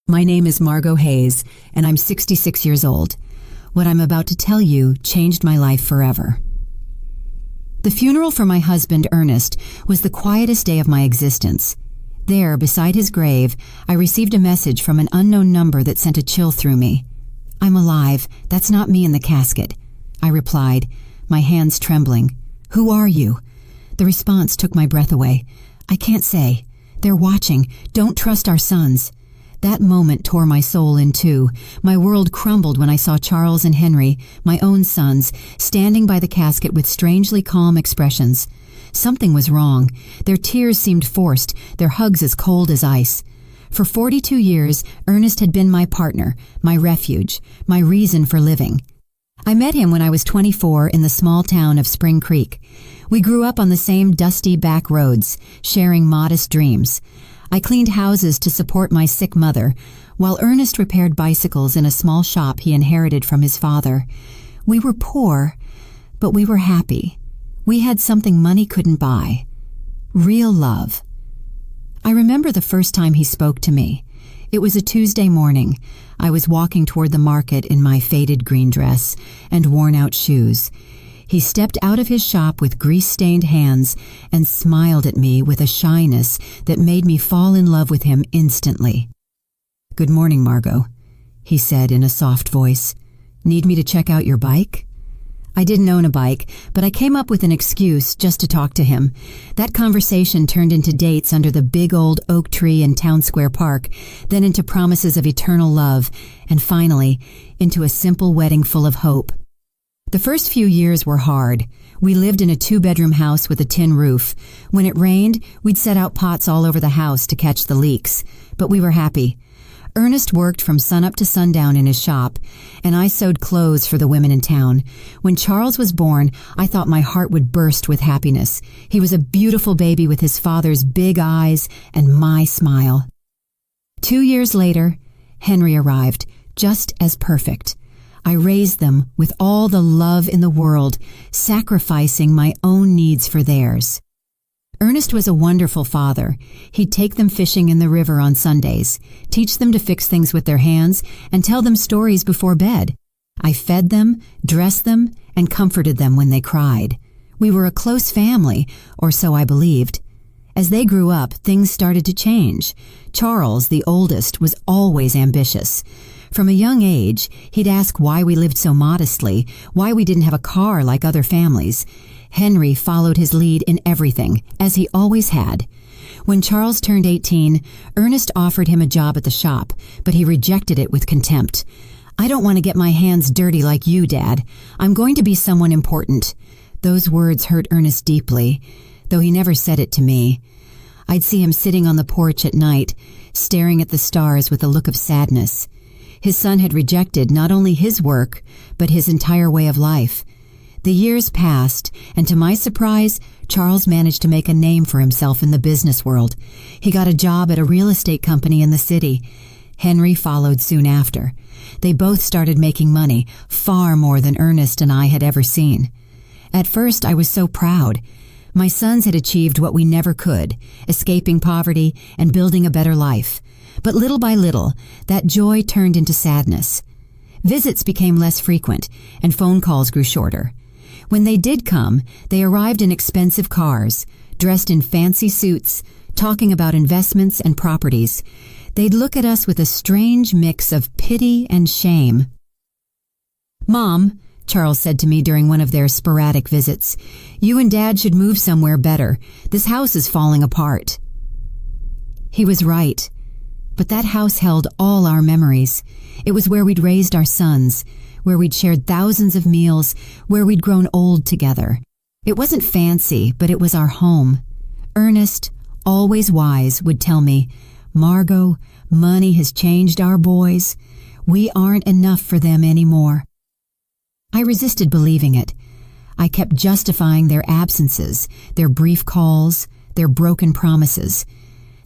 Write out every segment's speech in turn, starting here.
My name is Margot Hayes, and I'm 66 years old. What I'm about to tell you changed my life forever. The funeral for my husband, Ernest, was the quietest day of my existence. There, beside his grave, I received a message from an unknown number that sent a chill through me. "I'm alive. That's not me in the casket," I replied, my hands trembling. "Who are you?" The response took my breath away. "I can't say. They're watching. Don't trust our sons." That moment tore my soul in two. My world crumbled when I saw Charles and Henry, my own sons, standing by the casket with strangely calm expressions. Something was wrong. Their tears seemed forced, their hugs as cold as ice. For 42 years, Ernest had been my partner, my refuge, my reason for living. I met him when I was 24 in the small town of Spring Creek. We grew up on the same dusty back roads, sharing modest dreams. I cleaned houses to support my sick mother, while Ernest repaired bicycles in a small shop he inherited from his father. We were poor, but we were happy. We had something money couldn't buy. Real love. I remember the first time he spoke to me. It was a Tuesday morning. I was walking toward the market in my faded green dress and worn-out shoes. He stepped out of his shop with grease-stained hands and smiled at me with a shyness that made me fall in love with him instantly. "Good morning, Margot," he said in a soft voice. "Need me to check out your bike?" I didn't own a bike, but I came up with an excuse just to talk to him. That conversation turned into dates under the big old oak tree in Town Square Park, then into promises of eternal love, and finally, into a simple wedding full of hope. The first few years were hard. We lived in a 2-bedroom house with a tin roof. When it rained, we'd set out pots all over the house to catch the leaks. But we were happy. Ernest worked from sunup to sundown in his shop, and I sewed clothes for the women in town. When Charles was born, I thought my heart would burst with happiness. He was a beautiful baby with his father's big eyes and my smile. 2 years later, Henry arrived, just as perfect. I raised them with all the love in the world, sacrificing my own needs for theirs. Ernest was a wonderful father. He'd take them fishing in the river on Sundays, teach them to fix things with their hands, and tell them stories before bed. I fed them, dressed them, and comforted them when they cried. We were a close family, or so I believed. As they grew up, things started to change. Charles, the oldest, was always ambitious. From a young age, he'd ask why we lived so modestly, why we didn't have a car like other families. Henry followed his lead in everything, as he always had. When Charles turned 18, Ernest offered him a job at the shop, but he rejected it with contempt. "I don't want to get my hands dirty like you, Dad. I'm going to be someone important." Those words hurt Ernest deeply, though he never said it to me. I'd see him sitting on the porch at night, staring at the stars with a look of sadness. His son had rejected not only his work, but his entire way of life. The years passed, and to my surprise, Charles managed to make a name for himself in the business world. He got a job at a real estate company in the city. Henry followed soon after. They both started making money, far more than Ernest and I had ever seen. At first, I was so proud. My sons had achieved what we never could, escaping poverty and building a better life. But little by little, that joy turned into sadness. Visits became less frequent, and phone calls grew shorter. When they did come, they arrived in expensive cars, dressed in fancy suits, talking about investments and properties. They'd look at us with a strange mix of pity and shame. "Mom," Charles said to me during one of their sporadic visits, "you and Dad should move somewhere better. This house is falling apart." He was right. But that house held all our memories. It was where we'd raised our sons, where we'd shared thousands of meals, where we'd grown old together. It wasn't fancy, but it was our home. Ernest, always wise, would tell me, "Margot, money has changed our boys. We aren't enough for them anymore." I resisted believing it. I kept justifying their absences, their brief calls, their broken promises.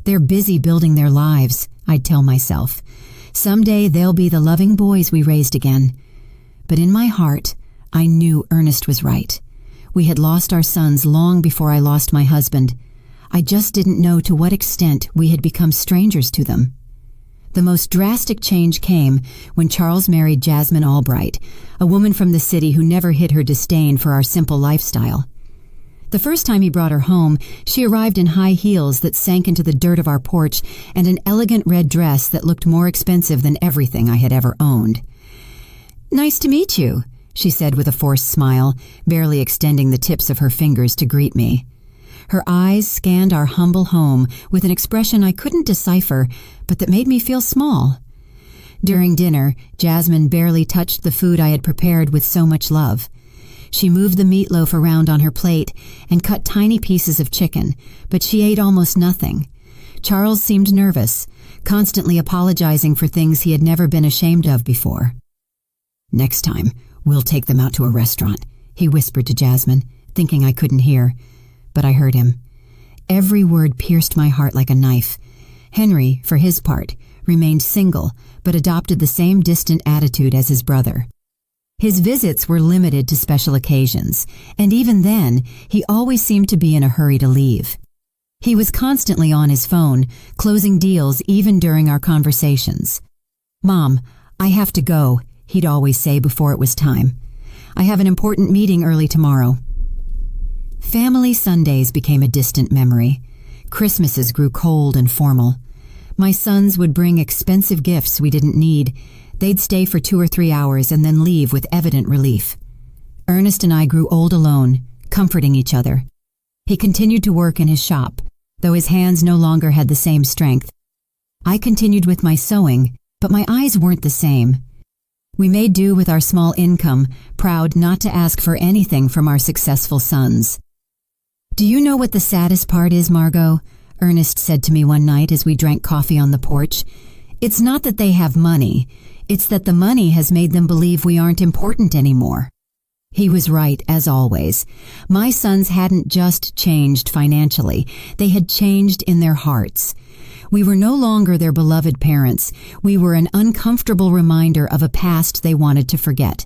"They're busy building their lives," I'd tell myself. "Someday they'll be the loving boys we raised again." But in my heart, I knew Ernest was right. We had lost our sons long before I lost my husband. I just didn't know to what extent we had become strangers to them. The most drastic change came when Charles married Jasmine Albright, a woman from the city who never hid her disdain for our simple lifestyle. The first time he brought her home, she arrived in high heels that sank into the dirt of our porch and an elegant red dress that looked more expensive than everything I had ever owned. "Nice to meet you," she said with a forced smile, barely extending the tips of her fingers to greet me. Her eyes scanned our humble home with an expression I couldn't decipher, but that made me feel small. During dinner, Jasmine barely touched the food I had prepared with so much love. She moved the meatloaf around on her plate and cut tiny pieces of chicken, but she ate almost nothing. Charles seemed nervous, constantly apologizing for things he had never been ashamed of before. "Next time, we'll take them out to a restaurant," he whispered to Jasmine, thinking I couldn't hear. But I heard him. Every word pierced my heart like a knife. Henry, for his part, remained single, but adopted the same distant attitude as his brother. His visits were limited to special occasions, and even then, he always seemed to be in a hurry to leave. He was constantly on his phone, closing deals even during our conversations. "Mom, I have to go," he'd always say before it was time. "I have an important meeting early tomorrow." Family Sundays became a distant memory. Christmases grew cold and formal. My sons would bring expensive gifts we didn't need. They'd stay for 2 or 3 hours and then leave with evident relief. Ernest and I grew old alone, comforting each other. He continued to work in his shop, though his hands no longer had the same strength. I continued with my sewing, but my eyes weren't the same. We made do with our small income, proud not to ask for anything from our successful sons. "Do you know what the saddest part is, Margot?" Ernest said to me one night as we drank coffee on the porch. "It's not that they have money. It's that the money has made them believe we aren't important anymore." He was right, as always. My sons hadn't just changed financially. They had changed in their hearts. We were no longer their beloved parents. We were an uncomfortable reminder of a past they wanted to forget.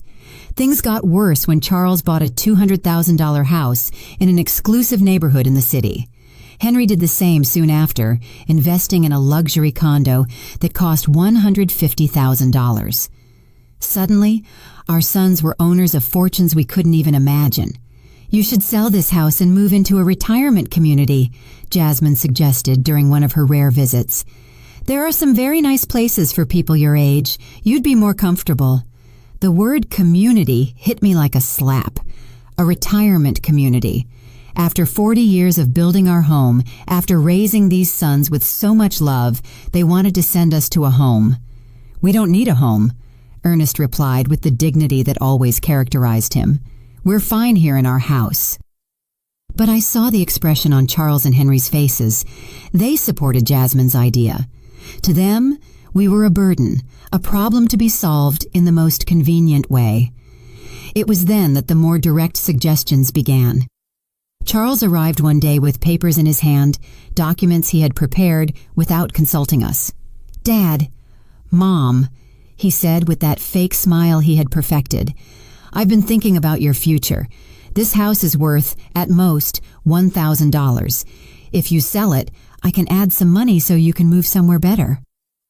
Things got worse when Charles bought a $200,000 house in an exclusive neighborhood in the city. Henry did the same soon after, investing in a luxury condo that cost $150,000. Suddenly, our sons were owners of fortunes we couldn't even imagine. "You should sell this house and move into a retirement community," Jasmine suggested during one of her rare visits. "There are some very nice places for people your age. You'd be more comfortable." The word community hit me like a slap. A retirement community. After 40 years of building our home, after raising these sons with so much love, they wanted to send us to a home. "We don't need a home," Ernest replied with the dignity that always characterized him. "We're fine here in our house." But I saw the expression on Charles and Henry's faces. They supported Jasmine's idea. To them, we were a burden, a problem to be solved in the most convenient way. It was then that the more direct suggestions began. Charles arrived one day with papers in his hand, documents he had prepared without consulting us. "Dad, Mom," he said with that fake smile he had perfected, "I've been thinking about your future. This house is worth, at most, $1,000. If you sell it, I can add some money so you can move somewhere better.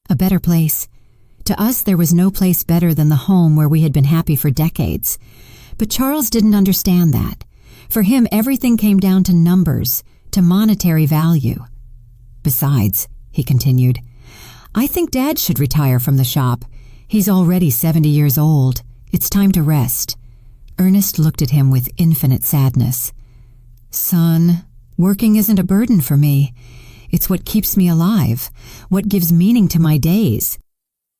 A better place." To us, there was no place better than the home where we had been happy for decades. But Charles didn't understand that. For him, everything came down to numbers, to monetary value. "Besides," he continued, "I think Dad should retire from the shop. He's already 70 years old. It's time to rest." Ernest looked at him with infinite sadness. "Son, working isn't a burden for me. It's what keeps me alive, what gives meaning to my days."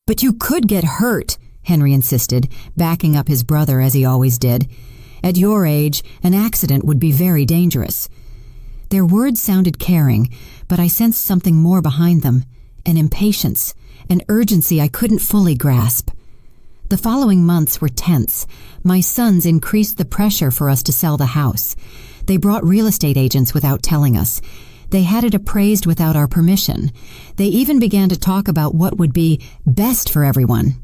"But you could get hurt," Henry insisted, backing up his brother as he always did. "At your age, an accident would be very dangerous." Their words sounded caring, but I sensed something more behind them, an impatience, an urgency I couldn't fully grasp. The following months were tense. My sons increased the pressure for us to sell the house. They brought real estate agents without telling us. They had it appraised without our permission. They even began to talk about what would be best for everyone.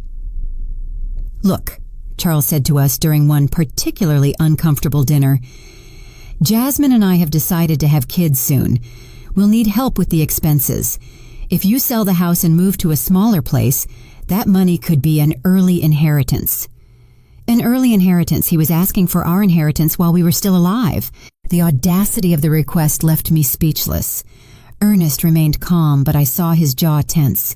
"Look," Charles said to us during one particularly uncomfortable dinner, "Jasmine and I have decided to have kids soon. We'll need help with the expenses. If you sell the house and move to a smaller place, that money could be an early inheritance. An early inheritance. He was asking for our inheritance while we were still alive. The audacity of the request left me speechless. Ernest remained calm, but I saw his jaw tense.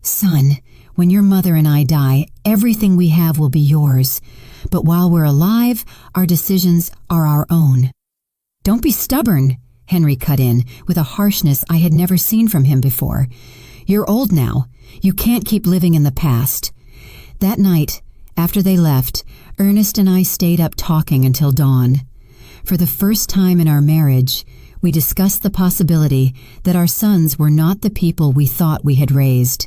Son, when your mother and I die, everything we have will be yours. But while we're alive, our decisions are our own. Don't be stubborn, Henry cut in, with a harshness I had never seen from him before. You're old now. You can't keep living in the past. That night, after they left, Ernest and I stayed up talking until dawn. For the first time in our marriage, we discussed the possibility that our sons were not the people we thought we had raised.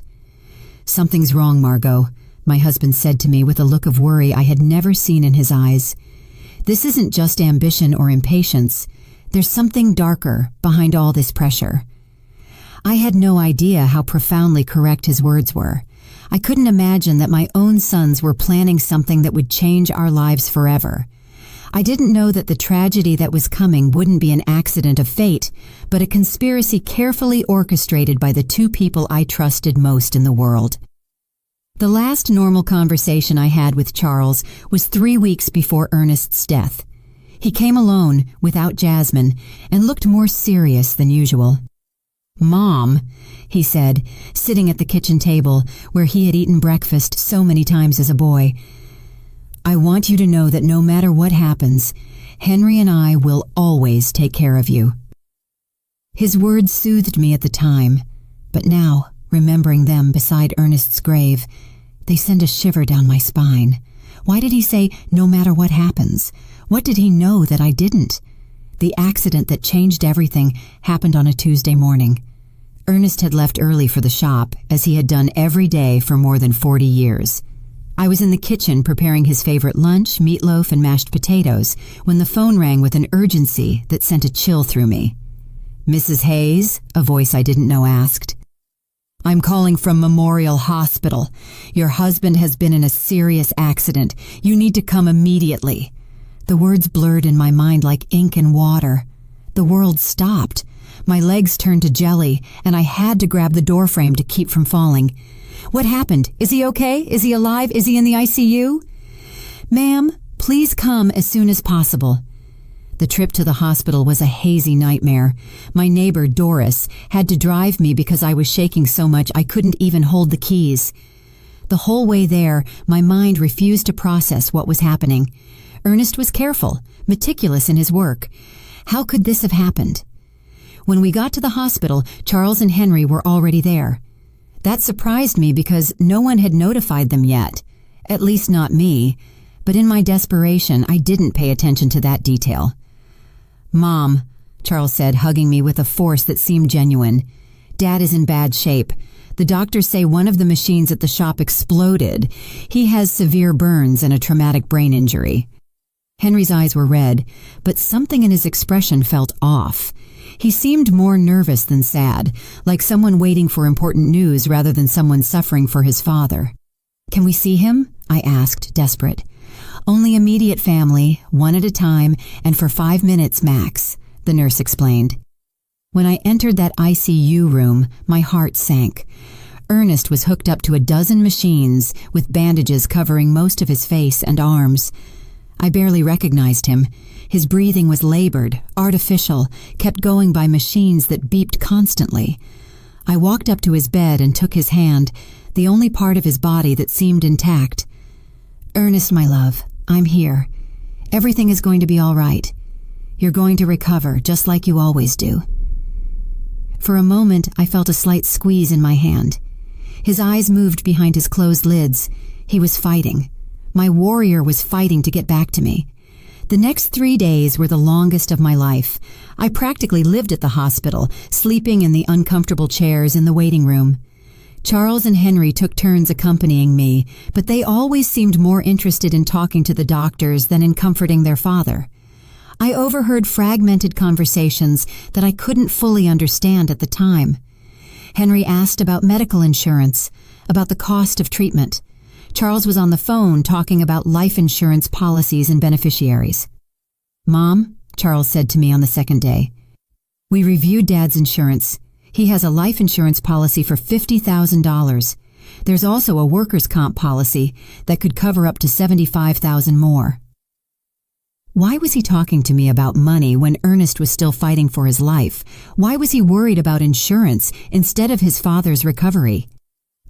Something's wrong, Margot, my husband said to me with a look of worry I had never seen in his eyes. This isn't just ambition or impatience. There's something darker behind all this pressure. I had no idea how profoundly correct his words were. I couldn't imagine that my own sons were planning something that would change our lives forever. I didn't know that the tragedy that was coming wouldn't be an accident of fate, but a conspiracy carefully orchestrated by the two people I trusted most in the world. The last normal conversation I had with Charles was 3 weeks before Ernest's death. He came alone, without Jasmine, and looked more serious than usual. Mom, he said, sitting at the kitchen table where he had eaten breakfast so many times as a boy, I want you to know that no matter what happens, Henry and I will always take care of you. His words soothed me at the time, but now, remembering them beside Ernest's grave, they send a shiver down my spine. Why did he say, no matter what happens? What did he know that I didn't? The accident that changed everything happened on a Tuesday morning. Ernest had left early for the shop, as he had done every day for more than 40 years. I was in the kitchen preparing his favorite lunch, meatloaf and mashed potatoes, when the phone rang with an urgency that sent a chill through me. Mrs. Hayes, a voice I didn't know asked. I'm calling from Memorial Hospital. Your husband has been in a serious accident. You need to come immediately. The words blurred in my mind like ink and water. The world stopped. My legs turned to jelly, and I had to grab the doorframe to keep from falling. What happened? Is he okay? Is he alive? Is he in the ICU? Ma'am, please come as soon as possible. The trip to the hospital was a hazy nightmare. My neighbor, Doris, had to drive me because I was shaking so much I couldn't even hold the keys. The whole way there, my mind refused to process what was happening. Ernest was careful, meticulous in his work. How could this have happened? When we got to the hospital, Charles and Henry were already there. That surprised me because no one had notified them yet. At least not me. But in my desperation, I didn't pay attention to that detail. Mom, Charles said, hugging me with a force that seemed genuine. Dad is in bad shape. The doctors say one of the machines at the shop exploded. He has severe burns and a traumatic brain injury. Henry's eyes were red, but something in his expression felt off. He seemed more nervous than sad, like someone waiting for important news rather than someone suffering for his father. Can we see him? I asked, desperate. Only immediate family, one at a time, and for 5 minutes max, the nurse explained. When I entered that ICU room, my heart sank. Ernest was hooked up to a dozen machines with bandages covering most of his face and arms. I barely recognized him. His breathing was labored, artificial, kept going by machines that beeped constantly. I walked up to his bed and took his hand, the only part of his body that seemed intact. Ernest, my love, I'm here. Everything is going to be all right. You're going to recover, just like you always do. For a moment, I felt a slight squeeze in my hand. His eyes moved behind his closed lids. He was fighting. My warrior was fighting to get back to me. The next 3 days were the longest of my life. I practically lived at the hospital, sleeping in the uncomfortable chairs in the waiting room. Charles and Henry took turns accompanying me, but they always seemed more interested in talking to the doctors than in comforting their father. I overheard fragmented conversations that I couldn't fully understand at the time. Henry asked about medical insurance, about the cost of treatment. Charles was on the phone talking about life insurance policies and beneficiaries. Mom, Charles said to me on the second day, we reviewed Dad's insurance. He has a life insurance policy for $50,000. There's also a workers' comp policy that could cover up to $75,000 more. Why was he talking to me about money when Ernest was still fighting for his life? Why was he worried about insurance instead of his father's recovery?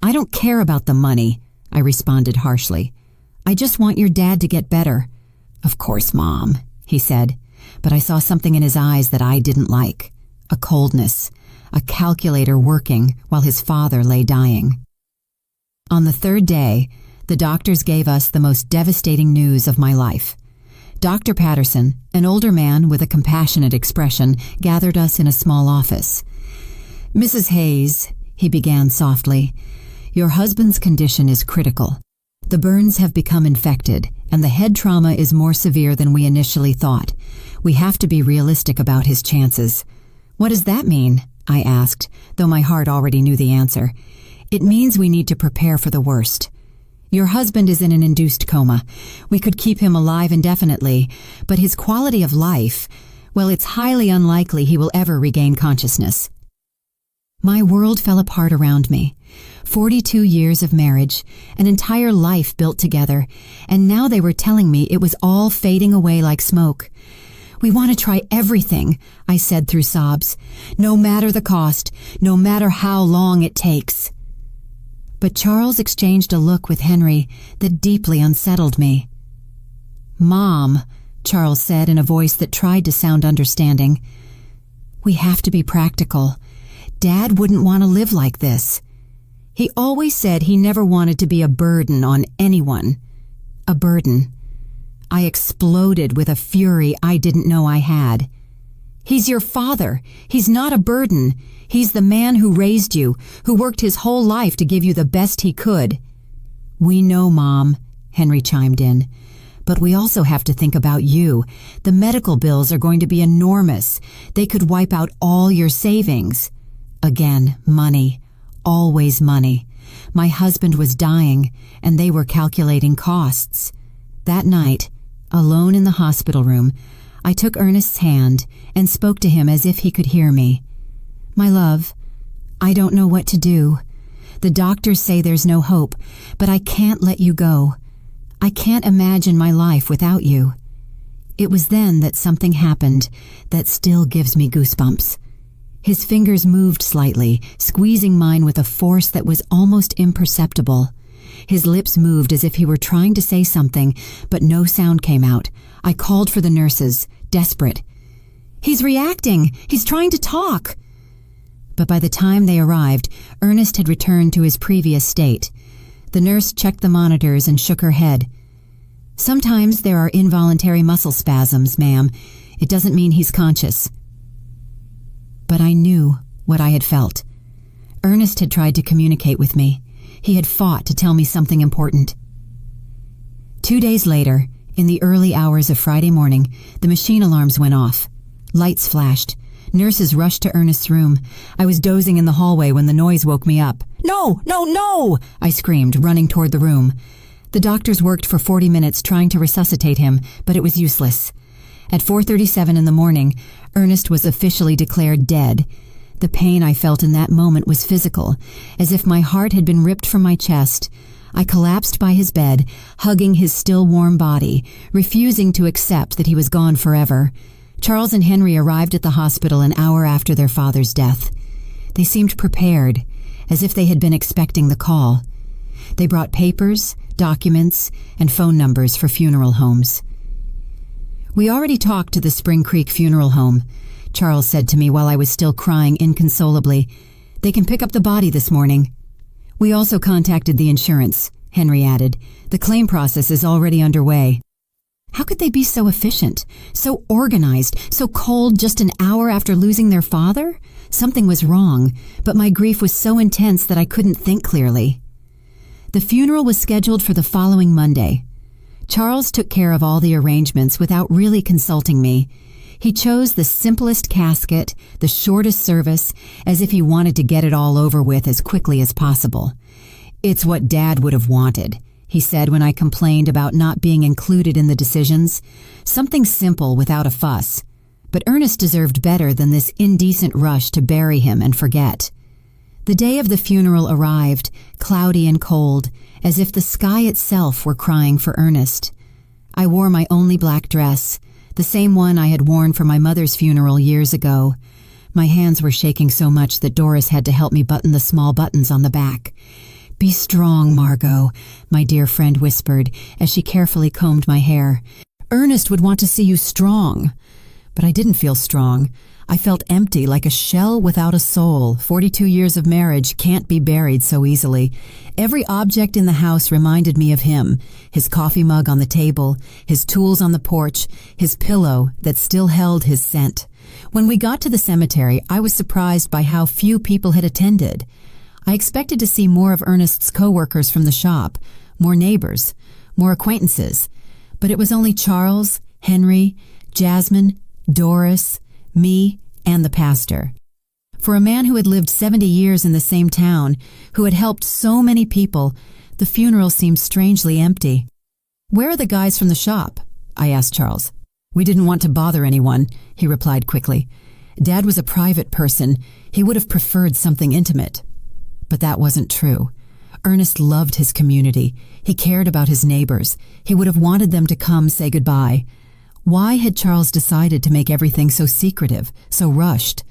I don't care about the money, I responded harshly. I just want your dad to get better. Of course, Mom, he said, but I saw something in his eyes that I didn't like. A coldness, a calculator working while his father lay dying. On the third day, the doctors gave us the most devastating news of my life. Dr. Patterson, an older man with a compassionate expression, gathered us in a small office. Mrs. Hayes, he began softly, your husband's condition is critical. The burns have become infected, and the head trauma is more severe than we initially thought. We have to be realistic about his chances. What does that mean? I asked, though my heart already knew the answer. It means we need to prepare for the worst. Your husband is in an induced coma. We could keep him alive indefinitely, but his quality of life, well, it's highly unlikely he will ever regain consciousness. My world fell apart around me. 42 years of marriage, an entire life built together, and now they were telling me it was all fading away like smoke. We want to try everything, I said through sobs, no matter the cost, no matter how long it takes. But Charles exchanged a look with Henry that deeply unsettled me. Mom, Charles said in a voice that tried to sound understanding, we have to be practical. Dad wouldn't want to live like this. He always said he never wanted to be a burden on anyone. A burden. I exploded with a fury I didn't know I had. He's your father. He's not a burden. He's the man who raised you, who worked his whole life to give you the best he could. We know, Mom, Henry chimed in. But we also have to think about you. The medical bills are going to be enormous. They could wipe out all your savings. Again, money. Always money. My husband was dying, and they were calculating costs. That night, alone in the hospital room, I took Ernest's hand and spoke to him as if he could hear me. My love, I don't know what to do. The doctors say there's no hope, but I can't let you go. I can't imagine my life without you. It was then that something happened that still gives me goosebumps. His fingers moved slightly, squeezing mine with a force that was almost imperceptible. His lips moved as if he were trying to say something, but no sound came out. I called for the nurses, desperate. He's reacting! He's trying to talk! But by the time they arrived, Ernest had returned to his previous state. The nurse checked the monitors and shook her head. Sometimes there are involuntary muscle spasms, ma'am. It doesn't mean he's conscious. But I knew what I had felt. Ernest had tried to communicate with me. He had fought to tell me something important. 2 days later, in the early hours of Friday morning, the machine alarms went off. Lights flashed. Nurses rushed to Ernest's room. I was dozing in the hallway when the noise woke me up. No, no, no! I screamed, running toward the room. The doctors worked for 40 minutes trying to resuscitate him, but it was useless. At 4:37 in the morning, Ernest was officially declared dead. The pain I felt in that moment was physical, as if my heart had been ripped from my chest. I collapsed by his bed, hugging his still warm body, refusing to accept that he was gone forever. Charles and Henry arrived at the hospital an hour after their father's death. They seemed prepared, as if they had been expecting the call. They brought papers, documents, and phone numbers for funeral homes. We already talked to the Spring Creek Funeral Home, Charles said to me while I was still crying inconsolably. They can pick up the body this morning. We also contacted the insurance, Henry added. The claim process is already underway. How could they be so efficient, so organized, so cold just an hour after losing their father? Something was wrong, but my grief was so intense that I couldn't think clearly. The funeral was scheduled for the following Monday. Charles took care of all the arrangements without really consulting me. He chose the simplest casket, the shortest service, as if he wanted to get it all over with as quickly as possible. It's what Dad would have wanted, he said when I complained about not being included in the decisions. Something simple without a fuss. But Ernest deserved better than this indecent rush to bury him and forget. The day of the funeral arrived, cloudy and cold, as if the sky itself were crying for Ernest. I wore my only black dress, the same one I had worn for my mother's funeral years ago. My hands were shaking so much that Doris had to help me button the small buttons on the back. "Be strong, Margot," my dear friend whispered as she carefully combed my hair. "Ernest would want to see you strong." But I didn't feel strong. I felt empty, like a shell without a soul. 42 years of marriage can't be buried so easily. Every object in the house reminded me of him. His coffee mug on the table, his tools on the porch, his pillow that still held his scent. When we got to the cemetery, I was surprised by how few people had attended. I expected to see more of Ernest's co-workers from the shop, more neighbors, more acquaintances. But it was only Charles, Henry, Jasmine, Doris, me, and the pastor. For a man who had lived 70 years in the same town, who had helped so many people, the funeral seemed strangely empty. "Where are the guys from the shop?" I asked Charles. "We didn't want to bother anyone," he replied quickly. "Dad was a private person. He would have preferred something intimate." But that wasn't true. Ernest loved his community. He cared about his neighbors. He would have wanted them to come say goodbye. Why had Charles decided to make everything so secretive, so rushed?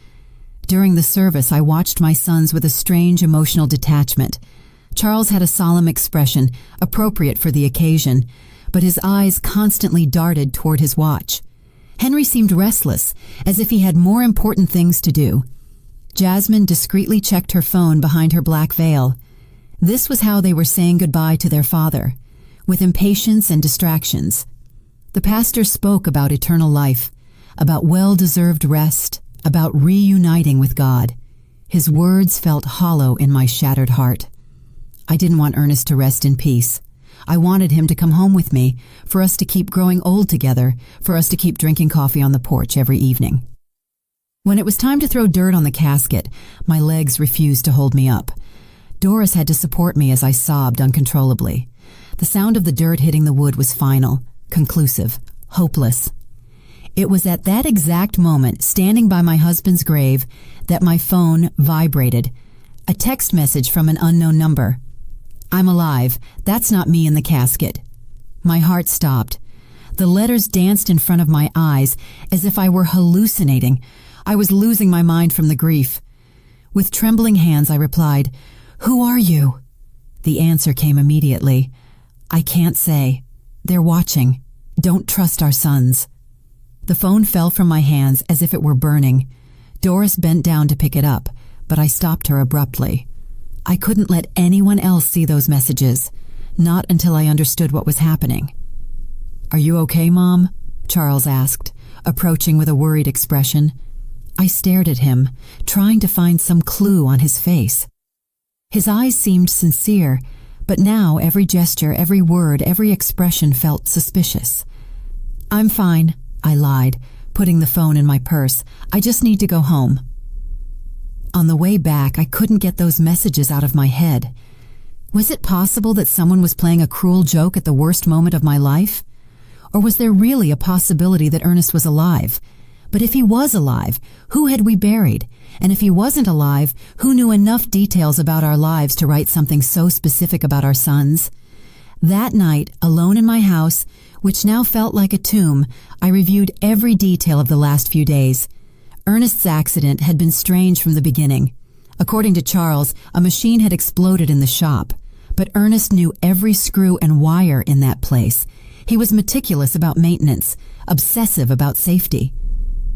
During the service, I watched my sons with a strange emotional detachment. Charles had a solemn expression, appropriate for the occasion, but his eyes constantly darted toward his watch. Henry seemed restless, as if he had more important things to do. Jasmine discreetly checked her phone behind her black veil. This was how they were saying goodbye to their father, with impatience and distractions. The pastor spoke about eternal life, about well-deserved rest, about reuniting with God. His words felt hollow in my shattered heart. I didn't want Ernest to rest in peace. I wanted him to come home with me, for us to keep growing old together, for us to keep drinking coffee on the porch every evening. When it was time to throw dirt on the casket, my legs refused to hold me up. Doris had to support me as I sobbed uncontrollably. The sound of the dirt hitting the wood was final, conclusive, hopeless. It was at that exact moment, standing by my husband's grave, that my phone vibrated. A text message from an unknown number. "I'm alive. That's not me in the casket." My heart stopped. The letters danced in front of my eyes as if I were hallucinating. I was losing my mind from the grief. With trembling hands, I replied, "Who are you?" The answer came immediately. "I can't say. They're watching. Don't trust our sons." The phone fell from my hands as if it were burning. Doris bent down to pick it up, but I stopped her abruptly. I couldn't let anyone else see those messages, not until I understood what was happening. "Are you okay, Mom?" Charles asked, approaching with a worried expression. I stared at him, trying to find some clue on his face. His eyes seemed sincere, but now every gesture, every word, every expression felt suspicious. "I'm fine," I lied, putting the phone in my purse. "I just need to go home." On the way back, I couldn't get those messages out of my head. Was it possible that someone was playing a cruel joke at the worst moment of my life? Or was there really a possibility that Ernest was alive? But if he was alive, who had we buried? And if he wasn't alive, who knew enough details about our lives to write something so specific about our sons? That night, alone in my house, which now felt like a tomb, I reviewed every detail of the last few days. Ernest's accident had been strange from the beginning. According to Charles, a machine had exploded in the shop. But Ernest knew every screw and wire in that place. He was meticulous about maintenance, obsessive about safety.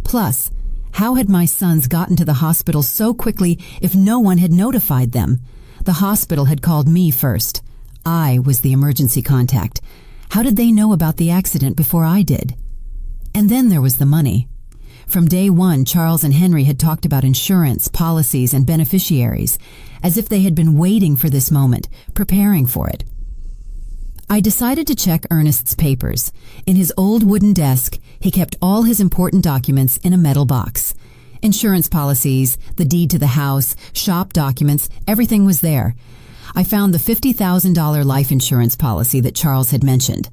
Plus, how had my sons gotten to the hospital so quickly if no one had notified them? The hospital had called me first. I was the emergency contact. How did they know about the accident before I did? And then there was the money. From day one, Charles and Henry had talked about insurance, policies, and beneficiaries, as if they had been waiting for this moment, preparing for it. I decided to check Ernest's papers. In his old wooden desk, he kept all his important documents in a metal box. Insurance policies, the deed to the house, shop documents, everything was there. I found the $50,000 life insurance policy that Charles had mentioned.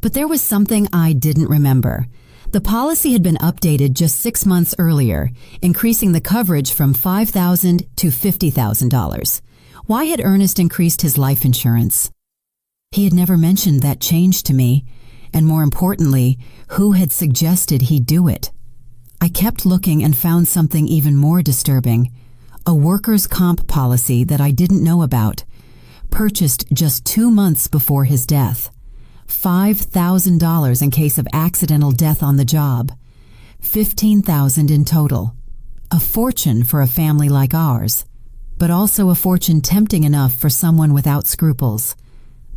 But there was something I didn't remember. The policy had been updated just 6 months earlier, increasing the coverage from $5,000 to $50,000. Why had Ernest increased his life insurance? He had never mentioned that change to me, and more importantly, who had suggested he do it? I kept looking and found something even more disturbing. A workers' comp policy that I didn't know about, purchased just 2 months before his death. $5,000 in case of accidental death on the job. $15,000 in total. A fortune for a family like ours, but also a fortune tempting enough for someone without scruples.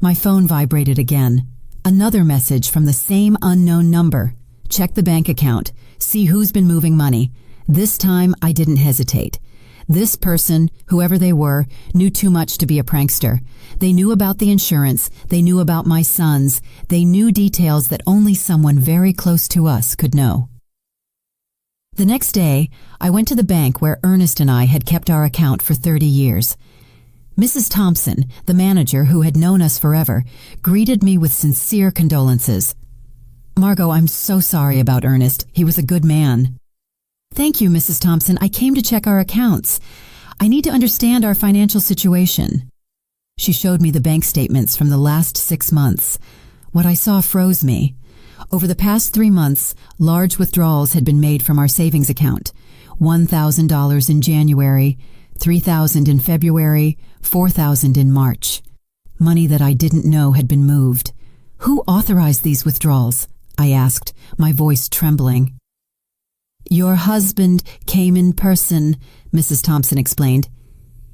My phone vibrated again. Another message from the same unknown number. Check the bank account. See who's been moving money. This time I didn't hesitate. This person, whoever they were, knew too much to be a prankster. They knew about the insurance. They knew about my sons. They knew details that only someone very close to us could know. The next day, I went to the bank where Ernest and I had kept our account for 30 years. Mrs. Thompson, the manager who had known us forever, greeted me with sincere condolences. "Margot, I'm so sorry about Ernest. He was a good man." "Thank you, Mrs. Thompson. I came to check our accounts. I need to understand our financial situation." She showed me the bank statements from the last 6 months. What I saw froze me. Over the past 3 months, large withdrawals had been made from our savings account. $1,000 in January, $3,000 in February, $4,000 in March. Money that I didn't know had been moved. "Who authorized these withdrawals?" I asked, my voice trembling. "Your husband came in person," Mrs. Thompson explained.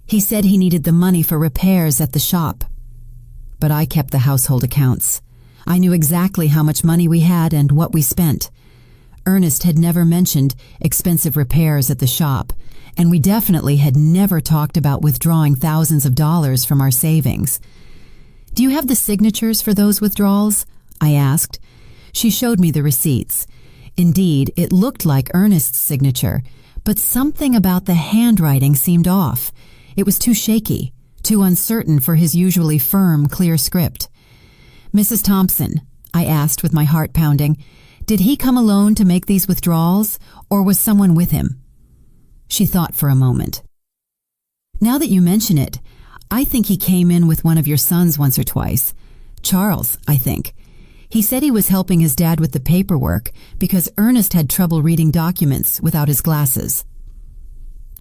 "He said he needed the money for repairs at the shop." But I kept the household accounts. I knew exactly how much money we had and what we spent. Ernest had never mentioned expensive repairs at the shop, and we definitely had never talked about withdrawing thousands of dollars from our savings. "Do you have the signatures for those withdrawals?" I asked. She showed me the receipts. Indeed, it looked like Ernest's signature, but something about the handwriting seemed off. It was too shaky, too uncertain for his usually firm, clear script. "Mrs. Thompson," I asked with my heart pounding, "did he come alone to make these withdrawals, or was someone with him?" She thought for a moment. "Now that you mention it, I think he came in with one of your sons once or twice. Charles, I think. He said he was helping his dad with the paperwork because Ernest had trouble reading documents without his glasses."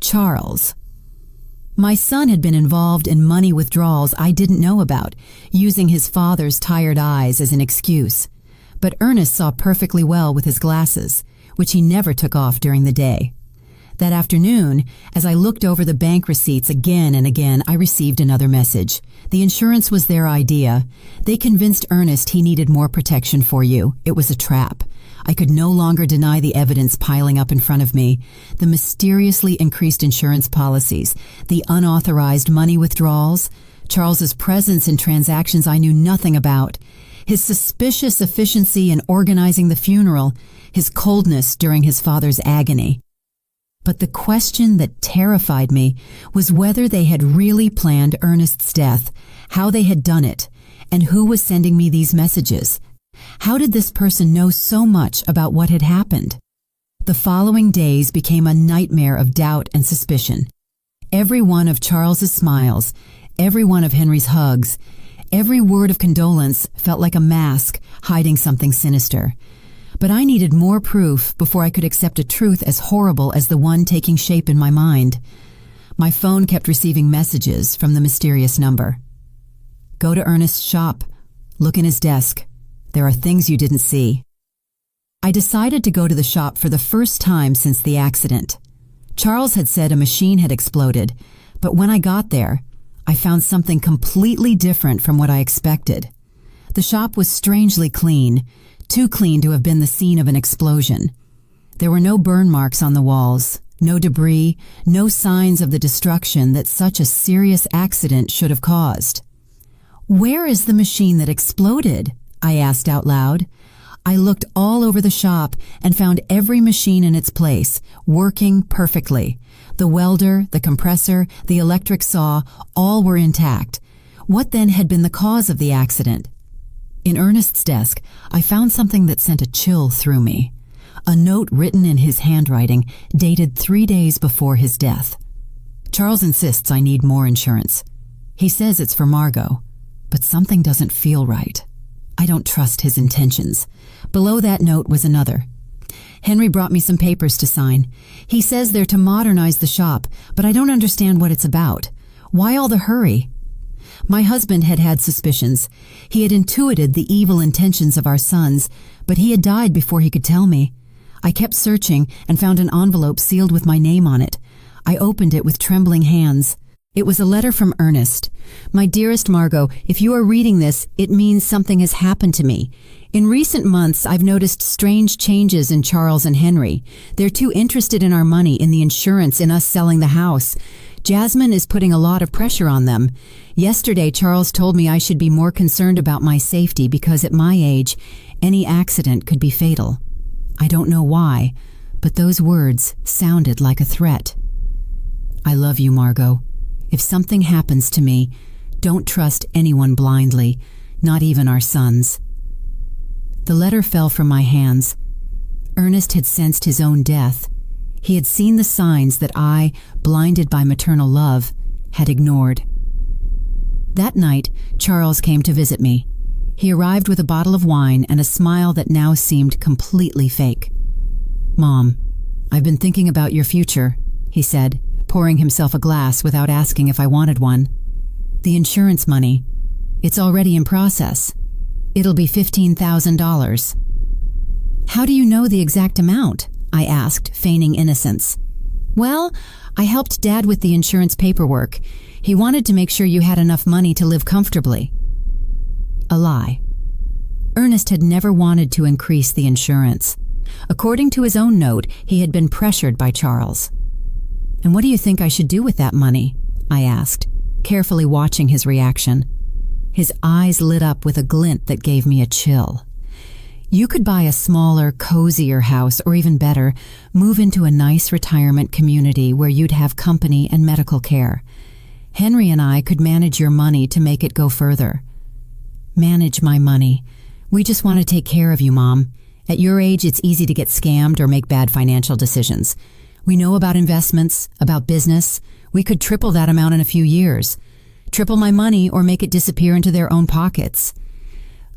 Charles. My son had been involved in money withdrawals I didn't know about, using his father's tired eyes as an excuse. But Ernest saw perfectly well with his glasses, which he never took off during the day. That afternoon, as I looked over the bank receipts again and again, I received another message. The insurance was their idea. They convinced Ernest he needed more protection for you. It was a trap. I could no longer deny the evidence piling up in front of me. The mysteriously increased insurance policies, the unauthorized money withdrawals, Charles's presence in transactions I knew nothing about, his suspicious efficiency in organizing the funeral, his coldness during his father's agony. But the question that terrified me was whether they had really planned Ernest's death, how they had done it, and who was sending me these messages. How did this person know so much about what had happened? The following days became a nightmare of doubt and suspicion. Every one of Charles's smiles, every one of Henry's hugs, every word of condolence felt like a mask hiding something sinister. But I needed more proof before I could accept a truth as horrible as the one taking shape in my mind. My phone kept receiving messages from the mysterious number. "Go to Ernest's shop. Look in his desk. There are things you didn't see." I decided to go to the shop for the first time since the accident. Charles had said a machine had exploded, but when I got there, I found something completely different from what I expected. The shop was strangely clean, too clean to have been the scene of an explosion. There were no burn marks on the walls, no debris, no signs of the destruction that such a serious accident should have caused. "Where is the machine that exploded?" I asked out loud. I looked all over the shop and found every machine in its place, working perfectly. The welder, the compressor, the electric saw, all were intact. What then had been the cause of the accident? In Ernest's desk, I found something that sent a chill through me. a note written in his handwriting dated 3 days before his death. Charles insists I need more insurance. He says it's for Margot, but something doesn't feel right. I don't trust his intentions. Below that note was another. Henry brought me some papers to sign. He says they're to modernize the shop, but I don't understand what it's about. Why all the hurry? My husband had had suspicions. He had intuited the evil intentions of our sons, but he had died before he could tell me. I kept searching and found an envelope sealed with my name on it. I opened it with trembling hands. It was a letter from Ernest. My dearest Margot, if you are reading this, it means something has happened to me. In recent months, I've noticed strange changes in Charles and Henry. They're too interested in our money, in the insurance, in us selling the house. Jasmine is putting a lot of pressure on them. Yesterday, Charles told me I should be more concerned about my safety because at my age, any accident could be fatal. I don't know why, but those words sounded like a threat. I love you, Margot. If something happens to me, don't trust anyone blindly, not even our sons. The letter fell from my hands. Ernest had sensed his own death. He had seen the signs that I, blinded by maternal love, had ignored. That night, Charles came to visit me. He arrived with a bottle of wine and a smile that now seemed completely fake. "Mom, I've been thinking about your future," he said, pouring himself a glass without asking if I wanted one. "The insurance money, it's already in process. It'll be $15,000. "How do you know the exact amount?" I asked, feigning innocence. "Well, I helped Dad with the insurance paperwork. He wanted to make sure you had enough money to live comfortably." A lie. Ernest had never wanted to increase the insurance. According to his own note, he had been pressured by Charles. "And what do you think I should do with that money?" I asked, carefully watching his reaction. His eyes lit up with a glint that gave me a chill. "You could buy a smaller, cozier house, or even better, move into a nice retirement community where you'd have company and medical care. Henry and I could manage your money to make it go further." "Manage my money. We just want to take care of you, Mom. At your age, it's easy to get scammed or make bad financial decisions. We know about investments, about business. We could triple that amount in a few years. Triple my money or make it disappear into their own pockets."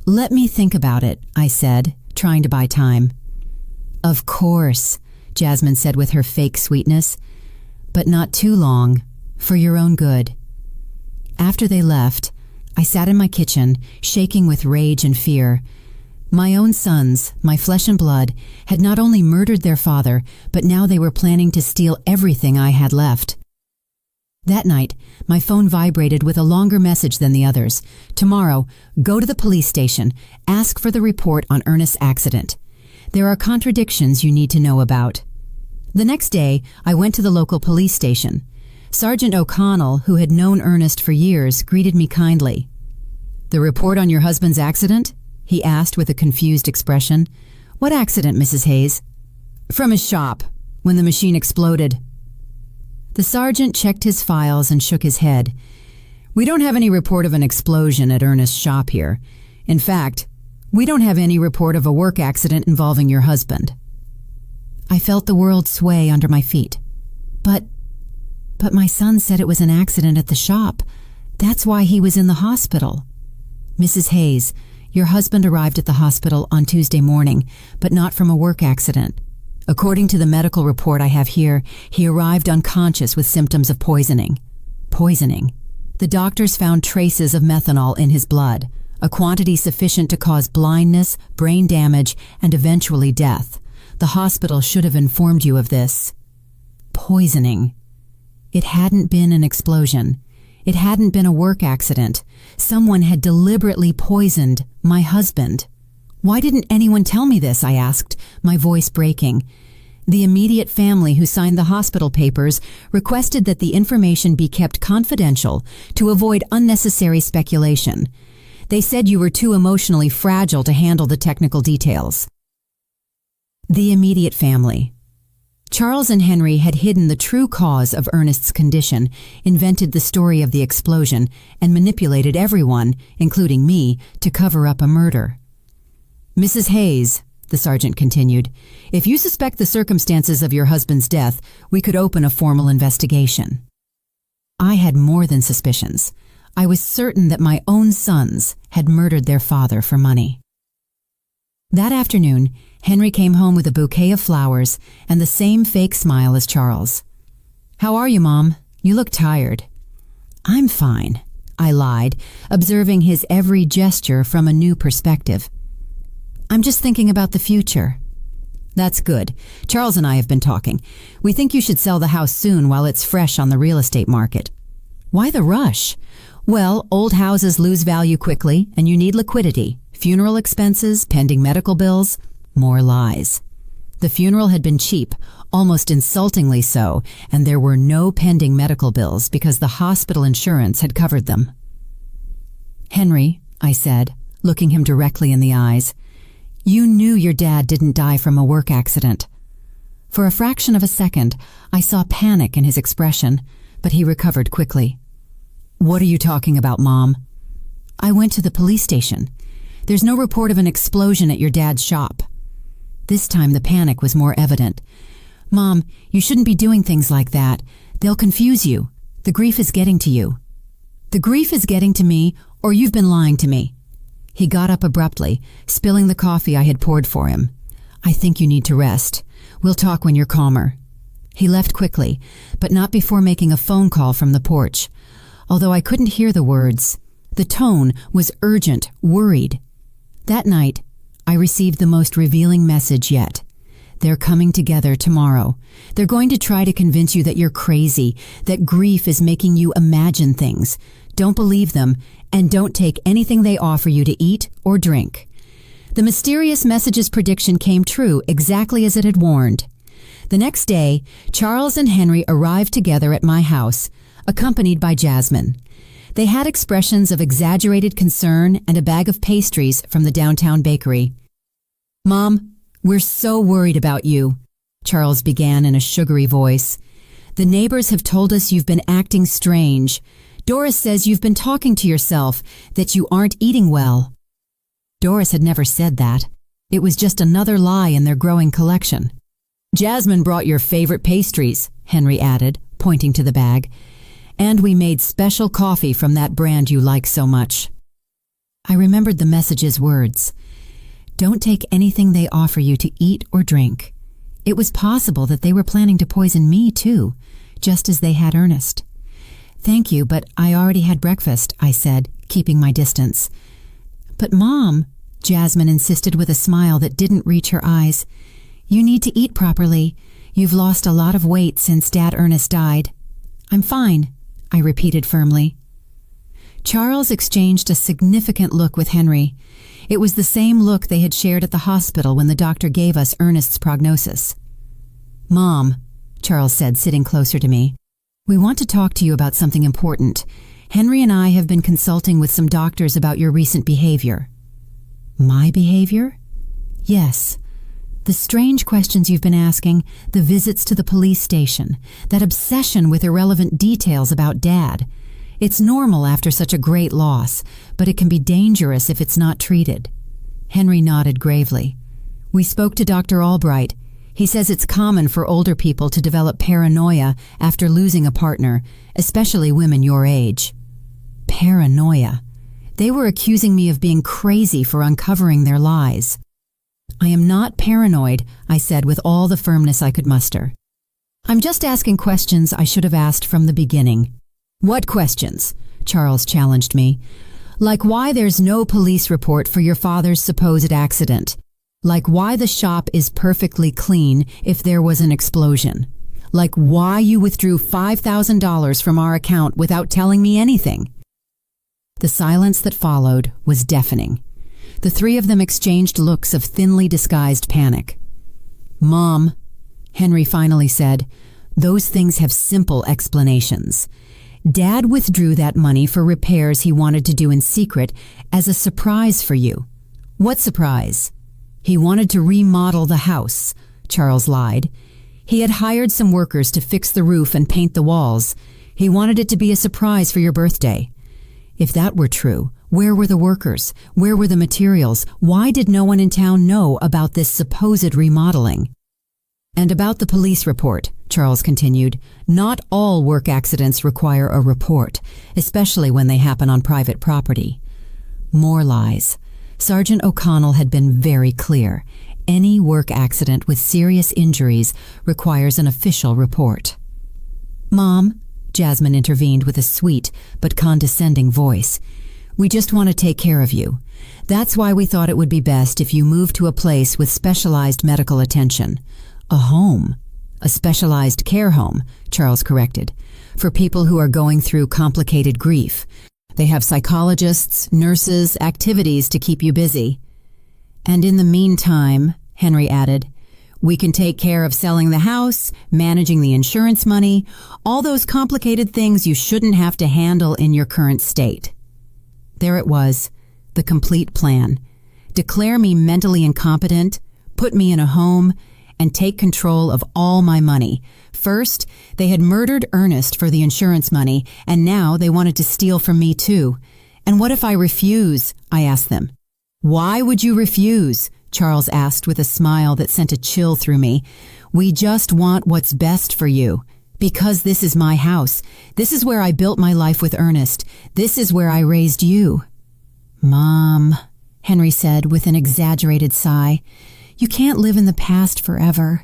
"Let me think about it," I said, trying to buy time. "Of course," Jasmine said with her fake sweetness, "but not too long, for your own good." After they left, I sat in my kitchen, shaking with rage and fear. My own sons, my flesh and blood, had not only murdered their father, but now they were planning to steal everything I had left. That night, my phone vibrated with a longer message than the others. "Tomorrow, go to the police station. Ask for the report on Ernest's accident. There are contradictions you need to know about." The next day, I went to the local police station. Sergeant O'Connell, who had known Ernest for years, greeted me kindly. "The report on your husband's accident?" he asked with a confused expression. "What accident, Mrs. Hayes?" "From his shop, when the machine exploded." The sergeant checked his files and shook his head. "We don't have any report of an explosion at Ernest's shop here. In fact, we don't have any report of a work accident involving your husband." I felt the world sway under my feet. But my son said it was an accident at the shop. That's why he was in the hospital." "Mrs. Hayes, your husband arrived at the hospital on Tuesday morning, but not from a work accident. According to the medical report I have here, he arrived unconscious with symptoms of poisoning." Poisoning. The doctors found traces of methanol in his blood, a quantity sufficient to cause blindness, brain damage, and eventually death. The hospital should have informed you of this. Poisoning. It hadn't been an explosion. It hadn't been a work accident. Someone had deliberately poisoned my husband. "Why didn't anyone tell me this?" I asked, my voice breaking. The immediate family who signed the hospital papers requested that the information be kept confidential to avoid unnecessary speculation. They said you were too emotionally fragile to handle the technical details. The immediate family. Charles and Henry had hidden the true cause of Ernest's condition, invented the story of the explosion, and manipulated everyone, including me, to cover up a murder. "Mrs. Hayes," the sergeant continued. If you suspect the circumstances of your husband's death, we could open a formal investigation. I had more than suspicions. I was certain that my own sons had murdered their father for money. That afternoon, Henry came home with a bouquet of flowers and the same fake smile as Charles. "How are you, Mom? You look tired." "I'm fine," I lied, observing his every gesture from a new perspective. "I'm just thinking about the future." "That's good. Charles and I have been talking. We think you should sell the house soon while it's fresh on the real estate market." "Why the rush?" "Well, old houses lose value quickly, and you need liquidity. Funeral expenses, pending medical bills." More lies. The funeral had been cheap, almost insultingly so, and there were no pending medical bills because the hospital insurance had covered them. "Henry," I said, looking him directly in the eyes, "you knew your dad didn't die from a work accident." For a fraction of a second, I saw panic in his expression, but he recovered quickly. "What are you talking about, Mom?" "I went to the police station. There's no report of an explosion at your dad's shop." This time the panic was more evident. "Mom, you shouldn't be doing things like that. They'll confuse you. The grief is getting to you." "The grief is getting to me, or you've been lying to me." He got up abruptly, spilling the coffee I had poured for him. "I think you need to rest. We'll talk when you're calmer." He left quickly, but not before making a phone call from the porch. Although I couldn't hear the words, the tone was urgent, worried. That night, I received the most revealing message yet. "They're coming together tomorrow. They're going to try to convince you that you're crazy, that grief is making you imagine things. Don't believe them, and don't take anything they offer you to eat or drink." The mysterious message's prediction came true exactly as it had warned. The next day, Charles and Henry arrived together at my house, accompanied by Jasmine. They had expressions of exaggerated concern and a bag of pastries from the downtown bakery. "Mom, we're so worried about you," Charles began in a sugary voice. "The neighbors have told us you've been acting strange. Doris says you've been talking to yourself, that you aren't eating well." Doris had never said that. It was just another lie in their growing collection. "Jasmine brought your favorite pastries," Henry added, pointing to the bag. "And we made special coffee from that brand you like so much." I remembered the message's words. Don't take anything they offer you to eat or drink. It was possible that they were planning to poison me too, just as they had Ernest. "Thank you, but I already had breakfast," I said, keeping my distance. "But Mom," Jasmine insisted with a smile that didn't reach her eyes, "you need to eat properly. You've lost a lot of weight since Dad Ernest died." "I'm fine," I repeated firmly. Charles exchanged a significant look with Henry. It was the same look they had shared at the hospital when the doctor gave us Ernest's prognosis. "Mom," Charles said, sitting closer to me, "we want to talk to you about something important. Henry and I have been consulting with some doctors about your recent behavior." "My behavior?" "Yes. The strange questions you've been asking, the visits to the police station, that obsession with irrelevant details about Dad. It's normal after such a great loss, but it can be dangerous if it's not treated." Henry nodded gravely. "We spoke to Dr. Albright. He says it's common for older people to develop paranoia after losing a partner, especially women your age." Paranoia. They were accusing me of being crazy for uncovering their lies. "I am not paranoid," I said with all the firmness I could muster. "I'm just asking questions I should have asked from the beginning." "What questions?" Charles challenged me. "Like why there's no police report for your father's supposed accident. Like why the shop is perfectly clean if there was an explosion. Like why you withdrew $5,000 from our account without telling me anything." The silence that followed was deafening. The three of them exchanged looks of thinly disguised panic. "Mom," Henry finally said, "those things have simple explanations. Dad withdrew that money for repairs he wanted to do in secret as a surprise for you." "What surprise?" "He wanted to remodel the house," Charles lied. "He had hired some workers to fix the roof and paint the walls. He wanted it to be a surprise for your birthday." If that were true, Where were the workers? Where were the materials? Why did no one in town know about this supposed remodeling? And about the police report, Charles continued, not all work accidents require a report, especially when they happen on private property. More lies. Sergeant O'Connell had been very clear. Any work accident with serious injuries requires an official report. Mom, Jasmine intervened with a sweet but condescending voice, we just want to take care of you. That's why we thought it would be best if you moved to a place with specialized medical attention. A home. A specialized care home, Charles corrected, for people who are going through complicated grief. They have psychologists, nurses, activities to keep you busy. And in the meantime, Henry added, we can take care of selling the house, managing the insurance money, all those complicated things you shouldn't have to handle in your current state. There it was, the complete plan. Declare me mentally incompetent, put me in a home, and take control of all my money. First, they had murdered Ernest for the insurance money, and now they wanted to steal from me too. And what if I refuse? I asked them. Why would you refuse? Charles asked with a smile that sent a chill through me. We just want what's best for you. Because this is my house. This is where I built my life with Ernest. This is where I raised you. Mom, Henry said with an exaggerated sigh, you can't live in the past forever.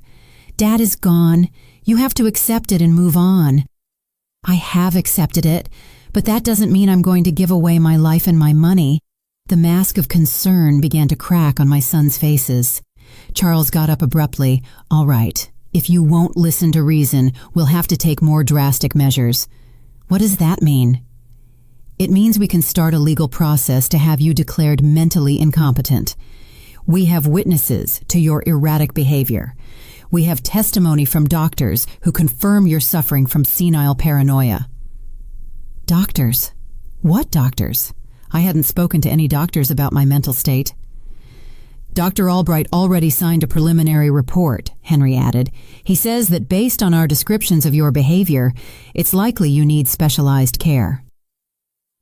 Dad is gone. You have to accept it and move on. I have accepted it, but that doesn't mean I'm going to give away my life and my money. The mask of concern began to crack on my sons' faces. Charles got up abruptly. All right. If you won't listen to reason, we'll have to take more drastic measures. What does that mean? It means we can start a legal process to have you declared mentally incompetent. We have witnesses to your erratic behavior. We have testimony from doctors who confirm you're suffering from senile paranoia. Doctors? What doctors? I hadn't spoken to any doctors about my mental state. Dr. Albright already signed a preliminary report, Henry added. He says that based on our descriptions of your behavior, it's likely you need specialized care.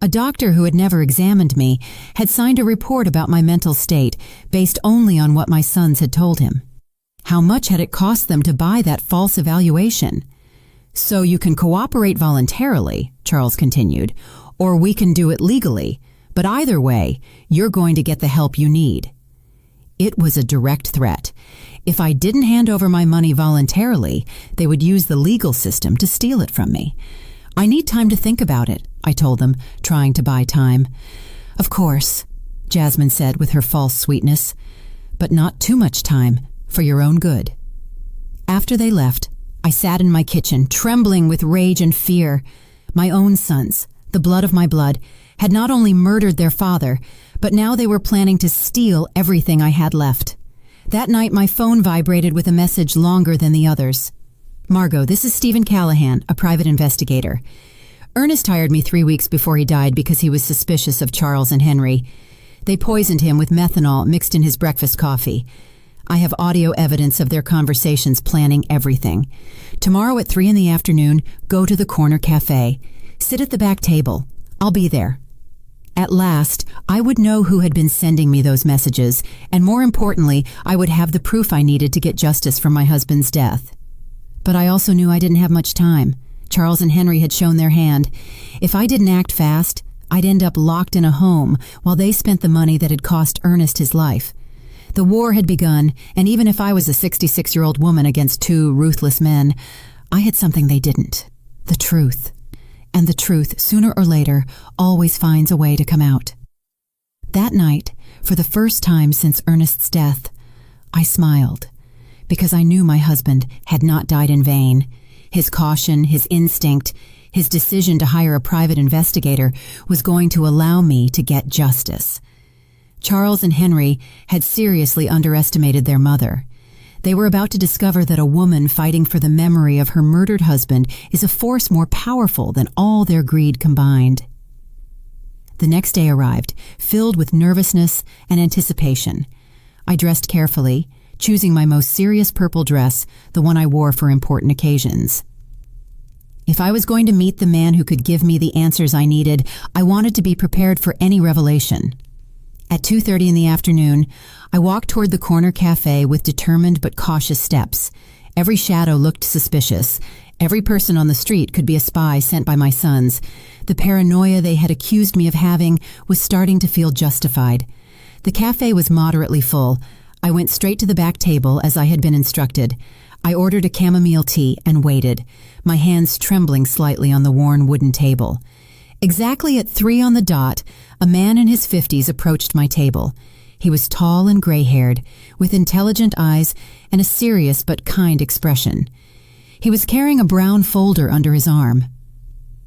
A doctor who had never examined me had signed a report about my mental state based only on what my sons had told him. How much had it cost them to buy that false evaluation? So you can cooperate voluntarily, Charles continued, or we can do it legally, but either way, you're going to get the help you need. It was a direct threat. If I didn't hand over my money voluntarily, they would use the legal system to steal it from me. I need time to think about it, I told them, trying to buy time. Of course, Jasmine said with her false sweetness, but not too much time, for your own good. After they left, I sat in my kitchen, trembling with rage and fear. My own sons, the blood of my blood, had not only murdered their father, but now they were planning to steal everything I had left. That night my phone vibrated with a message longer than the others. Margot, this is Stephen Callahan, a private investigator. Ernest hired me 3 weeks before he died because he was suspicious of Charles and Henry. They poisoned him with methanol mixed in his breakfast coffee. I have audio evidence of their conversations planning everything. Tomorrow at 3 p.m, go to the corner cafe. Sit at the back table. I'll be there. At last, I would know who had been sending me those messages, and more importantly, I would have the proof I needed to get justice for my husband's death. But I also knew I didn't have much time. Charles and Henry had shown their hand. If I didn't act fast, I'd end up locked in a home while they spent the money that had cost Ernest his life. The war had begun, and even if I was a 66-year-old woman against 2 ruthless men, I had something they didn't. The truth. And the truth, sooner or later, always finds a way to come out. That night, for the first time since Ernest's death, I smiled, because I knew my husband had not died in vain. His caution, his instinct, his decision to hire a private investigator was going to allow me to get justice. Charles and Henry had seriously underestimated their mother. They were about to discover that a woman fighting for the memory of her murdered husband is a force more powerful than all their greed combined. The next day arrived, filled with nervousness and anticipation. I dressed carefully, choosing my most serious purple dress, the one I wore for important occasions. If I was going to meet the man who could give me the answers I needed, I wanted to be prepared for any revelation. At 2:30 in the afternoon, I walked toward the corner cafe with determined but cautious steps. Every shadow looked suspicious. Every person on the street could be a spy sent by my sons. The paranoia they had accused me of having was starting to feel justified. The cafe was moderately full. I went straight to the back table as I had been instructed. I ordered a chamomile tea and waited, my hands trembling slightly on the worn wooden table. Exactly at 3 on the dot, a man in his 50s approached my table. He was tall and gray-haired, with intelligent eyes and a serious but kind expression. He was carrying a brown folder under his arm.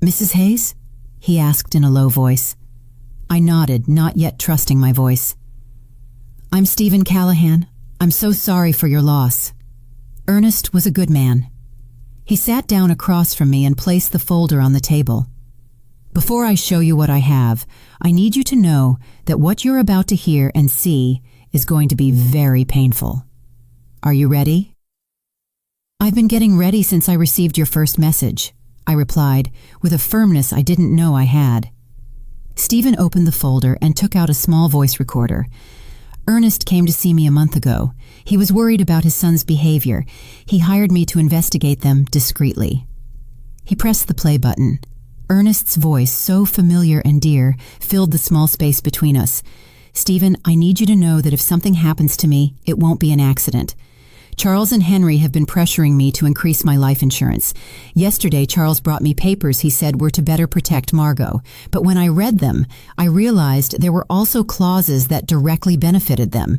"Mrs. Hayes?" he asked in a low voice. I nodded, not yet trusting my voice. "I'm Stephen Callahan. I'm so sorry for your loss." Ernest was a good man. He sat down across from me and placed the folder on the table. "Before I show you what I have, I need you to know that what you're about to hear and see is going to be very painful. Are you ready?" "I've been getting ready since I received your first message," I replied, with a firmness I didn't know I had. Stephen opened the folder and took out a small voice recorder. "Ernest came to see me a month ago. He was worried about his son's behavior. He hired me to investigate them discreetly." He pressed the play button. Ernest's voice, so familiar and dear, filled the small space between us. "Stephen, I need you to know that if something happens to me, it won't be an accident. Charles and Henry have been pressuring me to increase my life insurance. Yesterday, Charles brought me papers he said were to better protect Margot. But when I read them, I realized there were also clauses that directly benefited them.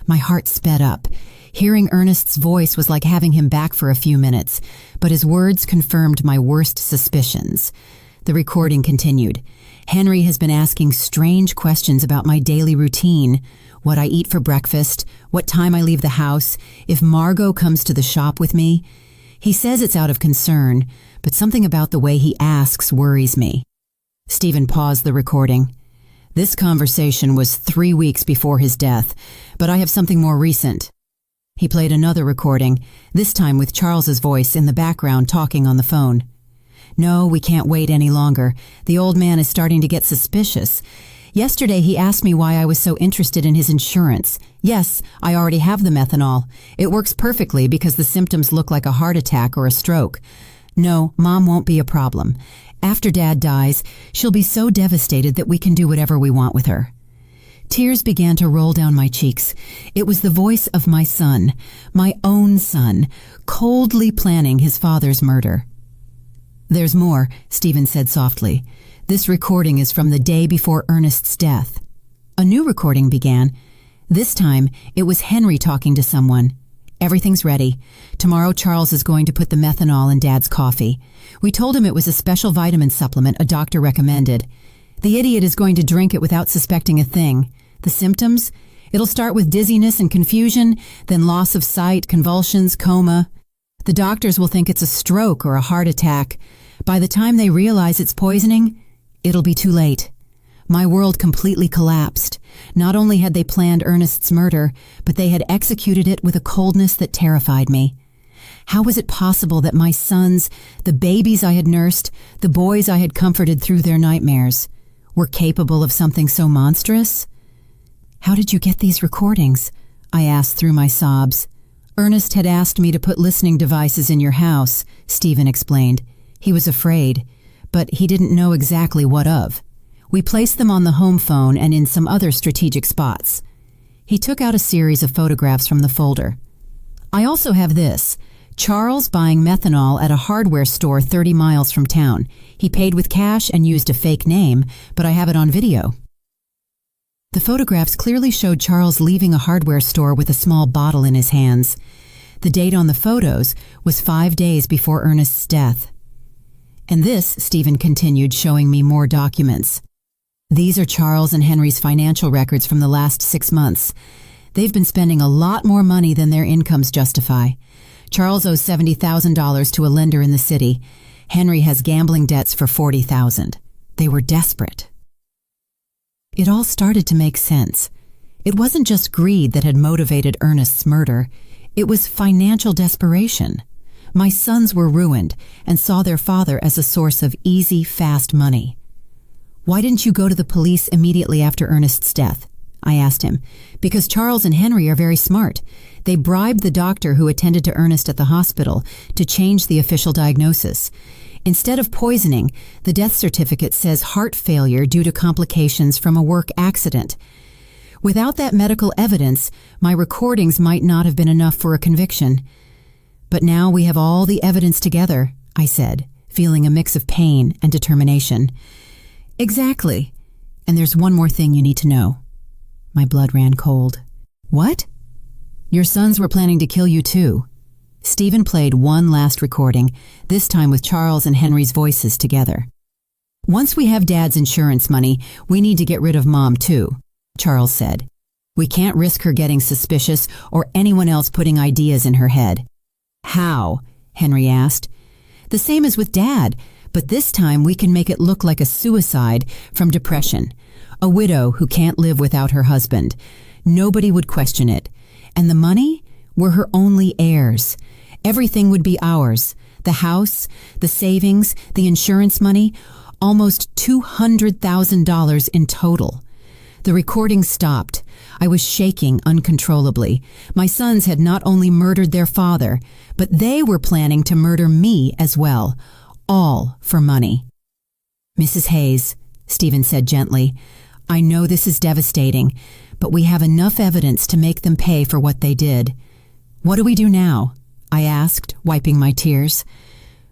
My heart sped up. Hearing Ernest's voice was like having him back for a few minutes, but his words confirmed my worst suspicions. The recording continued. "Henry has been asking strange questions about my daily routine, what I eat for breakfast, what time I leave the house, if Margot comes to the shop with me. He says it's out of concern, but something about the way he asks worries me." Stephen paused the recording. "This conversation was 3 weeks before his death, but I have something more recent." He played another recording, this time with Charles's voice in the background talking on the phone. "No, we can't wait any longer. The old man is starting to get suspicious. Yesterday he asked me why I was so interested in his insurance. Yes, I already have the methanol. It works perfectly because the symptoms look like a heart attack or a stroke. No, Mom won't be a problem. After Dad dies, she'll be so devastated that we can do whatever we want with her." Tears began to roll down my cheeks. It was the voice of my son, my own son, coldly planning his father's murder. "There's more," Stephen said softly. "This recording is from the day before Ernest's death." A new recording began. This time, it was Henry talking to someone. "Everything's ready. Tomorrow Charles is going to put the methanol in Dad's coffee. We told him it was a special vitamin supplement a doctor recommended. The idiot is going to drink it without suspecting a thing. The symptoms? It'll start with dizziness and confusion, then loss of sight, convulsions, coma. The doctors will think it's a stroke or a heart attack. By the time they realize it's poisoning, it'll be too late." My world completely collapsed. Not only had they planned Ernest's murder, but they had executed it with a coldness that terrified me. How was it possible that my sons, the babies I had nursed, the boys I had comforted through their nightmares, were capable of something so monstrous? "How did you get these recordings?" I asked through my sobs. "Ernest had asked me to put listening devices in your house," Stephen explained. He was afraid, but he didn't know exactly what of. "We placed them on the home phone and in some other strategic spots." He took out a series of photographs from the folder. "I also have this. Charles buying methanol at a hardware store 30 miles from town. He paid with cash and used a fake name, but I have it on video." The photographs clearly showed Charles leaving a hardware store with a small bottle in his hands. The date on the photos was 5 days before Ernest's death. "And this," Stephen continued, showing me more documents. "These are Charles and Henry's financial records from the last 6 months. They've been spending a lot more money than their incomes justify. Charles owes $70,000 to a lender in the city. Henry has gambling debts for $40,000. They were desperate." It all started to make sense. It wasn't just greed that had motivated Ernest's murder. It was financial desperation. My sons were ruined and saw their father as a source of easy, fast money. Why didn't you go to the police immediately after Ernest's death? I asked him. Because Charles and Henry are very smart. They bribed the doctor who attended to Ernest at the hospital to change the official diagnosis. Instead of poisoning, the death certificate says heart failure due to complications from a work accident. Without that medical evidence, my recordings might not have been enough for a conviction. But now we have all the evidence together, I said, feeling a mix of pain and determination. Exactly. And there's one more thing you need to know. My blood ran cold. What? Your sons were planning to kill you too. Stephen played one last recording, this time with Charles and Henry's voices together. Once we have Dad's insurance money, we need to get rid of Mom too, Charles said. We can't risk her getting suspicious or anyone else putting ideas in her head. How? Henry asked. The same as with Dad, but this time we can make it look like a suicide from depression. A widow who can't live without her husband. Nobody would question it. And the money? We're her only heirs. Everything would be ours. The house, the savings, the insurance money, almost $200,000 in total. The recording stopped. I was shaking uncontrollably. My sons had not only murdered their father, but they were planning to murder me as well. All for money. Mrs. Hayes, Stephen said gently, I know this is devastating, but we have enough evidence to make them pay for what they did. What do we do now? I asked, wiping my tears.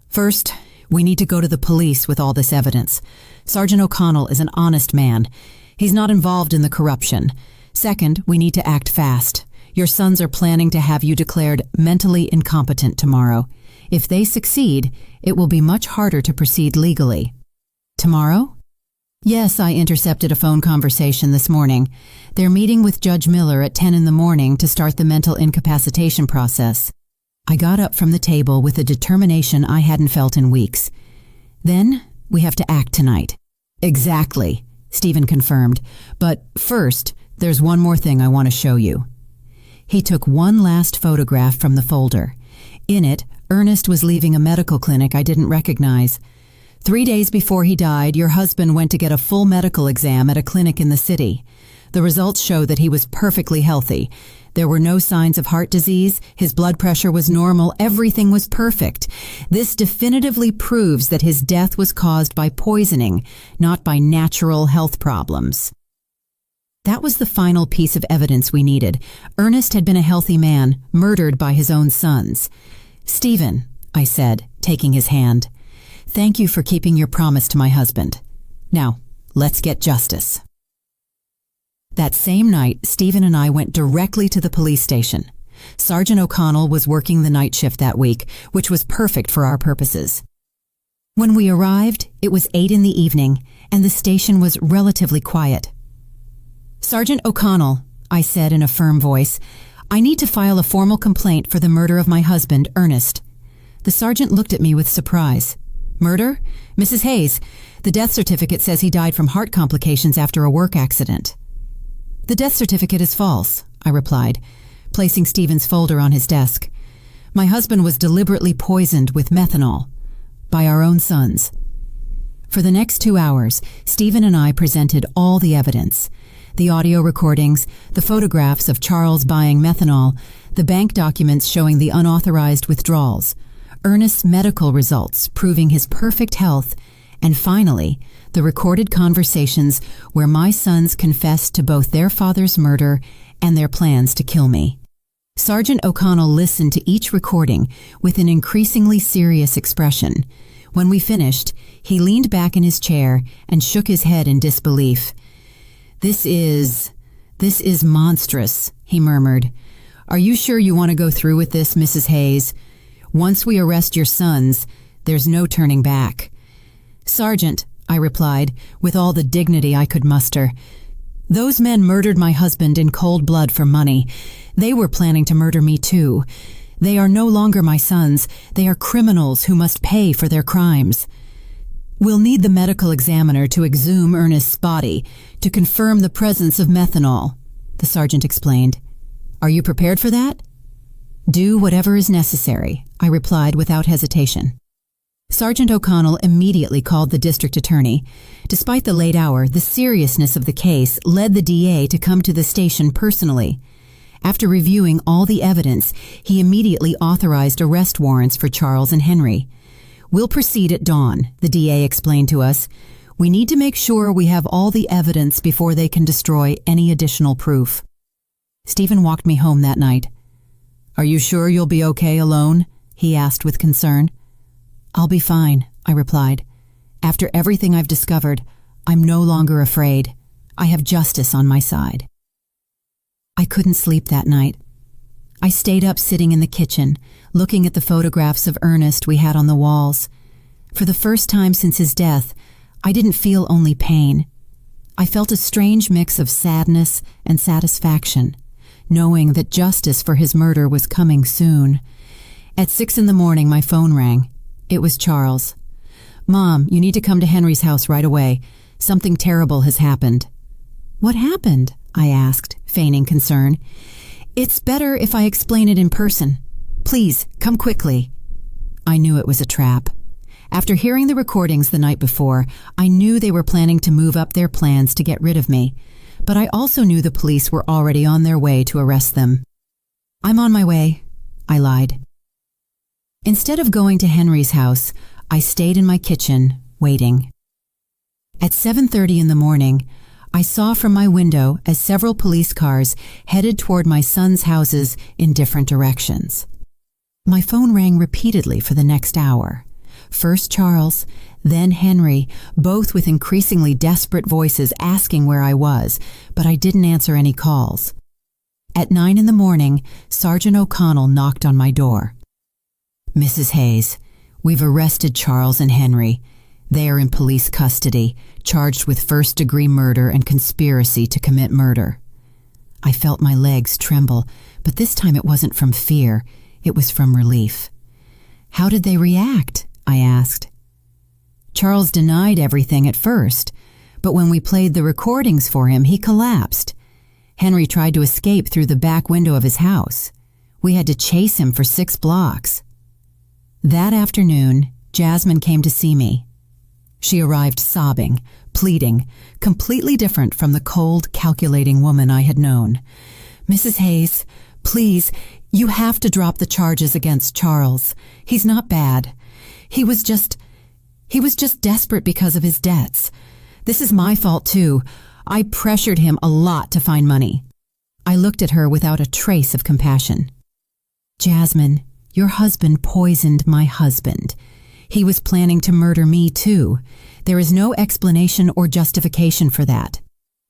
First, we need to go to the police with all this evidence. Sergeant O'Connell is an honest man. He's not involved in the corruption. Second, we need to act fast. Your sons are planning to have you declared mentally incompetent tomorrow. If they succeed, it will be much harder to proceed legally. Tomorrow? Yes, I intercepted a phone conversation this morning. They're meeting with Judge Miller at 10 in the morning to start the mental incapacitation process. I got up from the table with a determination I hadn't felt in weeks. Then, we have to act tonight. Exactly, Stephen confirmed. But first, there's one more thing I want to show you. He took one last photograph from the folder. In it, Ernest was leaving a medical clinic I didn't recognize. 3 days before he died, your husband went to get a full medical exam at a clinic in the city. The results show that he was perfectly healthy. There were no signs of heart disease, his blood pressure was normal, everything was perfect. This definitively proves that his death was caused by poisoning, not by natural health problems. That was the final piece of evidence we needed. Ernest had been a healthy man, murdered by his own sons. Stephen, I said, taking his hand, thank you for keeping your promise to my husband. Now, let's get justice. That same night, Stephen and I went directly to the police station. Sergeant O'Connell was working the night shift that week, which was perfect for our purposes. When we arrived, it was 8 in the evening, and the station was relatively quiet. Sergeant O'Connell, I said in a firm voice, I need to file a formal complaint for the murder of my husband, Ernest. The sergeant looked at me with surprise. Murder? Mrs. Hayes, the death certificate says he died from heart complications after a work accident. The death certificate is false, I replied, placing Stephen's folder on his desk. My husband was deliberately poisoned with methanol by our own sons. For the next 2 hours, Stephen and I presented all the evidence. The audio recordings, the photographs of Charles buying methanol, the bank documents showing the unauthorized withdrawals, Ernest's medical results proving his perfect health, and finally, the recorded conversations where my sons confessed to both their father's murder and their plans to kill me. Sergeant O'Connell listened to each recording with an increasingly serious expression. When we finished, he leaned back in his chair and shook his head in disbelief. This is monstrous, he murmured. Are you sure you want to go through with this, Mrs. Hayes? Once we arrest your sons, there's no turning back. Sergeant, I replied, with all the dignity I could muster. Those men murdered my husband in cold blood for money. They were planning to murder me too. They are no longer my sons. They are criminals who must pay for their crimes. We'll need the medical examiner to exhume Ernest's body to confirm the presence of methanol, the sergeant explained. Are you prepared for that? Do whatever is necessary, I replied without hesitation. Sergeant O'Connell immediately called the district attorney. Despite the late hour, the seriousness of the case led the DA to come to the station personally. After reviewing all the evidence, he immediately authorized arrest warrants for Charles and Henry. We'll proceed at dawn, the DA explained to us. We need to make sure we have all the evidence before they can destroy any additional proof. Stephen walked me home that night. Are you sure you'll be okay alone? He asked with concern. I'll be fine, I replied. After everything I've discovered, I'm no longer afraid. I have justice on my side. I couldn't sleep that night. I stayed up sitting in the kitchen, looking at the photographs of Ernest we had on the walls. For the first time since his death, I didn't feel only pain. I felt a strange mix of sadness and satisfaction, knowing that justice for his murder was coming soon. At 6 a.m, my phone rang. It was Charles. Mom, you need to come to Henry's house right away. Something terrible has happened. What happened? I asked, feigning concern. It's better if I explain it in person. Please, come quickly. I knew it was a trap. After hearing the recordings the night before, I knew they were planning to move up their plans to get rid of me. But I also knew the police were already on their way to arrest them. I'm on my way, I lied. Instead of going to Henry's house, I stayed in my kitchen, waiting. At 7:30 in the morning, I saw from my window as several police cars headed toward my son's houses in different directions. My phone rang repeatedly for the next hour. First Charles, then Henry, both with increasingly desperate voices asking where I was, but I didn't answer any calls. At 9 a.m, Sergeant O'Connell knocked on my door. Mrs. Hayes, we've arrested Charles and Henry. They are in police custody, charged with first-degree murder and conspiracy to commit murder. I felt my legs tremble, but this time it wasn't from fear. It was from relief. How did they react? I asked. Charles denied everything at first, but when we played the recordings for him, he collapsed. Henry tried to escape through the back window of his house. We had to chase him for 6 blocks. That afternoon, Jasmine came to see me. She arrived sobbing, pleading, completely different from the cold, calculating woman I had known. Mrs. Hayes, please, you have to drop the charges against Charles. He's not bad. He was just desperate because of his debts. This is my fault too. I pressured him a lot to find money. I looked at her without a trace of compassion. Jasmine, your husband poisoned my husband. He was planning to murder me too. There is no explanation or justification for that.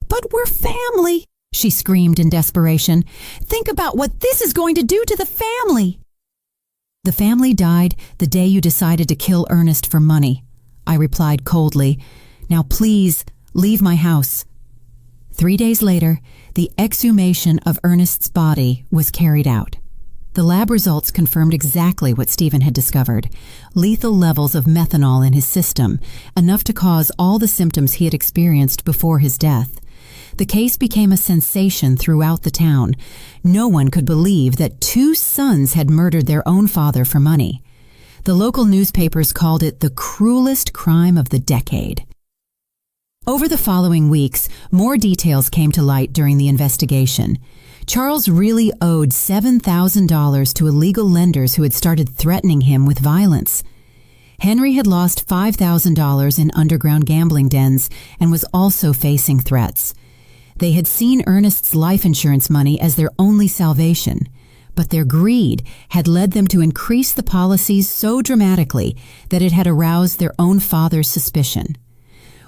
But we're family, she screamed in desperation. Think about what this is going to do to the family. The family died the day you decided to kill Ernest for money, I replied coldly. Now please, leave my house. 3 days later, the exhumation of Ernest's body was carried out. The lab results confirmed exactly what Stephen had discovered: lethal levels of methanol in his system, enough to cause all the symptoms he had experienced before his death. The case became a sensation throughout the town. No one could believe that 2 sons had murdered their own father for money. The local newspapers called it the cruelest crime of the decade. Over the following weeks, more details came to light during the investigation. Charles really owed $7,000 to illegal lenders who had started threatening him with violence. Henry had lost $5,000 in underground gambling dens and was also facing threats. They had seen Ernest's life insurance money as their only salvation, but their greed had led them to increase the policies so dramatically that it had aroused their own father's suspicion.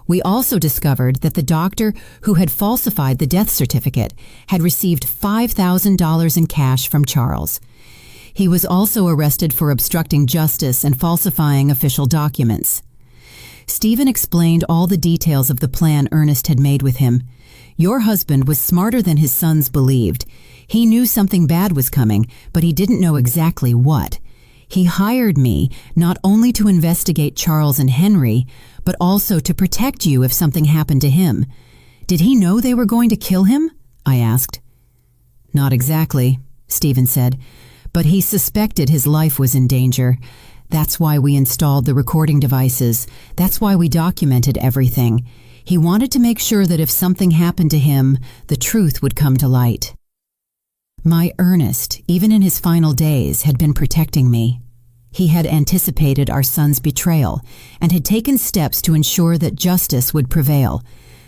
We also discovered that the doctor who had falsified the death certificate had received $5,000 in cash from Charles. He was also arrested for obstructing justice and falsifying official documents. Stephen explained all the details of the plan Ernest had made with him. Your husband was smarter than his sons believed. He knew something bad was coming, but he didn't know exactly what. He hired me not only to investigate Charles and Henry, but also to protect you if something happened to him. Did he know they were going to kill him? I asked. Not exactly, Stephen said, but he suspected his life was in danger. That's why we installed the recording devices. That's why we documented everything. He wanted to make sure that if something happened to him, the truth would come to light. My Ernest, even in his final days, had been protecting me. He had anticipated our son's betrayal and had taken steps to ensure that justice would prevail.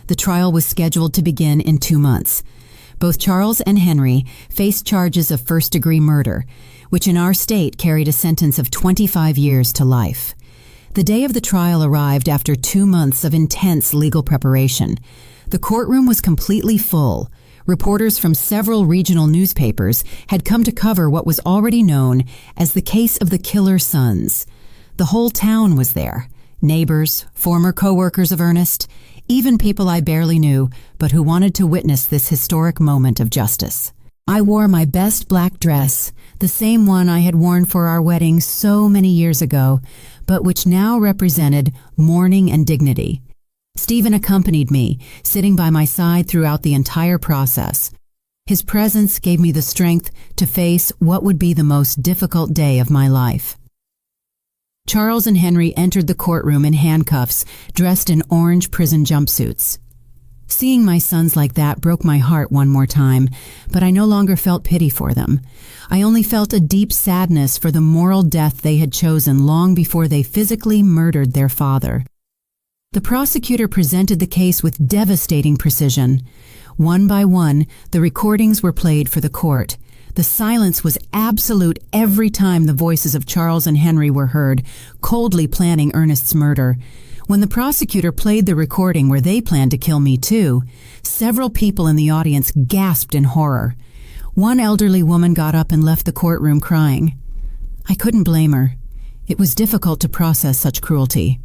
The trial was scheduled to begin in 2 months. Both Charles and Henry faced charges of first-degree murder, which in our state carried a sentence of 25 years to life. The day of the trial arrived after 2 months of intense legal preparation. The courtroom was completely full. Reporters from several regional newspapers had come to cover what was already known as the case of the killer sons. The whole town was there. Neighbors, former co-workers of Ernest, even people I barely knew, but who wanted to witness this historic moment of justice. I wore my best black dress, the same one I had worn for our wedding so many years ago, but which now represented mourning and dignity. Stephen accompanied me, sitting by my side throughout the entire process. His presence gave me the strength to face what would be the most difficult day of my life. Charles and Henry entered the courtroom in handcuffs, dressed in orange prison jumpsuits. Seeing my sons like that broke my heart one more time, but I no longer felt pity for them. I only felt a deep sadness for the moral death they had chosen long before they physically murdered their father. The prosecutor presented the case with devastating precision. One by one, the recordings were played for the court. The silence was absolute every time the voices of Charles and Henry were heard, coldly planning Ernest's murder. When the prosecutor played the recording where they planned to kill me too, several people in the audience gasped in horror. One elderly woman got up and left the courtroom crying. I couldn't blame her. It was difficult to process such cruelty.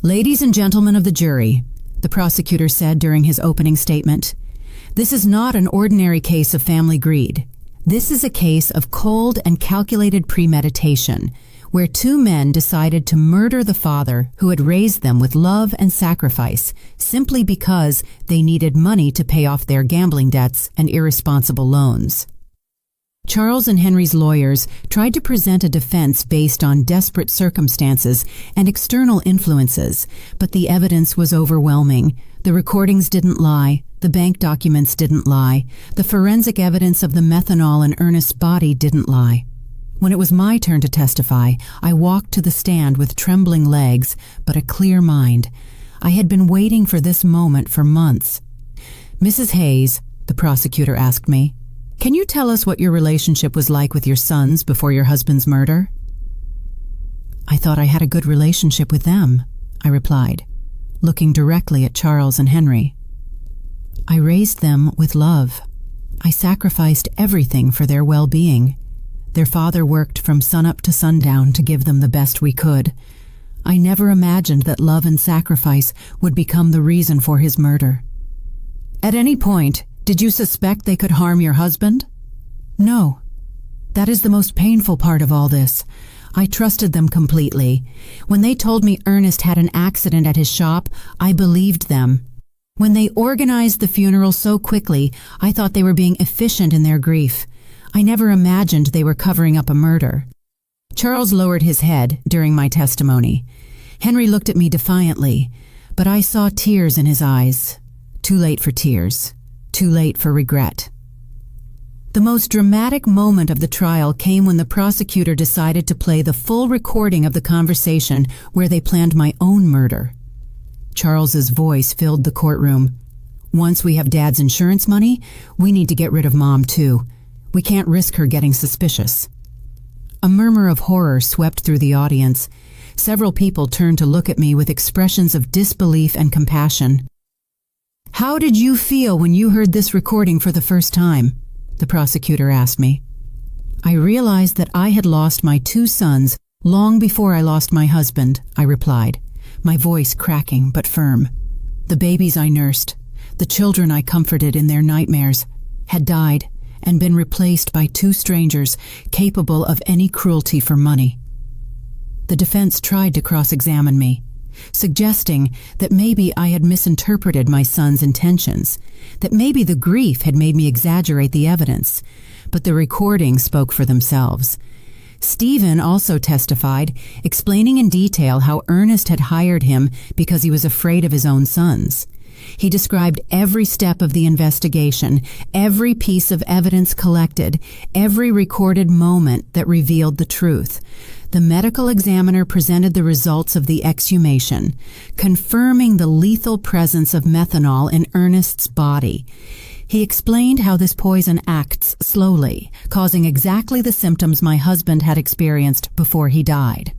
Ladies and gentlemen of the jury, the prosecutor said during his opening statement, this is not an ordinary case of family greed. This is a case of cold and calculated premeditation, where 2 men decided to murder the father who had raised them with love and sacrifice simply because they needed money to pay off their gambling debts and irresponsible loans. Charles and Henry's lawyers tried to present a defense based on desperate circumstances and external influences, but the evidence was overwhelming. The recordings didn't lie, the bank documents didn't lie, the forensic evidence of the methanol in Ernest's body didn't lie. When it was my turn to testify, I walked to the stand with trembling legs, but a clear mind. I had been waiting for this moment for months. Mrs. Hayes, the prosecutor asked me, can you tell us what your relationship was like with your sons before your husband's murder? I thought I had a good relationship with them, I replied, looking directly at Charles and Henry. I raised them with love. I sacrificed everything for their well-being. Their father worked from sunup to sundown to give them the best we could. I never imagined that love and sacrifice would become the reason for his murder. At any point, did you suspect they could harm your husband? No. That is the most painful part of all this. I trusted them completely. When they told me Ernest had an accident at his shop, I believed them. When they organized the funeral so quickly, I thought they were being efficient in their grief. I never imagined they were covering up a murder. Charles lowered his head during my testimony. Henry looked at me defiantly, but I saw tears in his eyes. Too late for tears. Too late for regret. The most dramatic moment of the trial came when the prosecutor decided to play the full recording of the conversation where they planned my own murder. Charles's voice filled the courtroom. Once we have Dad's insurance money, we need to get rid of Mom too. We can't risk her getting suspicious. A murmur of horror swept through the audience. Several people turned to look at me with expressions of disbelief and compassion. How did you feel when you heard this recording for the first time? The prosecutor asked me. I realized that I had lost my 2 sons long before I lost my husband, I replied, my voice cracking but firm. The babies I nursed, the children I comforted in their nightmares, had died and been replaced by 2 strangers capable of any cruelty for money. The defense tried to cross-examine me, suggesting that maybe I had misinterpreted my son's intentions, that maybe the grief had made me exaggerate the evidence. but the recordings spoke for themselves. Stephen also testified, explaining in detail how Ernest had hired him because he was afraid of his own sons. He described every step of the investigation, every piece of evidence collected, every recorded moment that revealed the truth. The medical examiner presented the results of the exhumation, confirming the lethal presence of methanol in Ernest's body. He explained how this poison acts slowly, causing exactly the symptoms my husband had experienced before he died.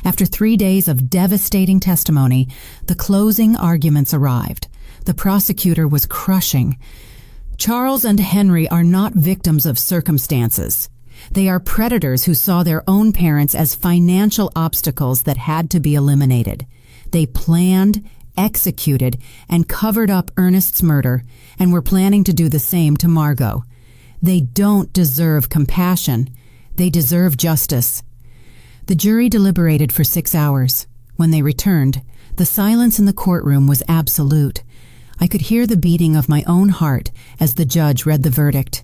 After 3 days of devastating testimony, the closing arguments arrived. The prosecutor was crushing. Charles and Henry are not victims of circumstances. They are predators who saw their own parents as financial obstacles that had to be eliminated. They planned, executed, and covered up Ernest's murder, and were planning to do the same to Margot. They don't deserve compassion. They deserve justice. The jury deliberated for 6 hours. When they returned, the silence in the courtroom was absolute. I could hear the beating of my own heart as the judge read the verdict.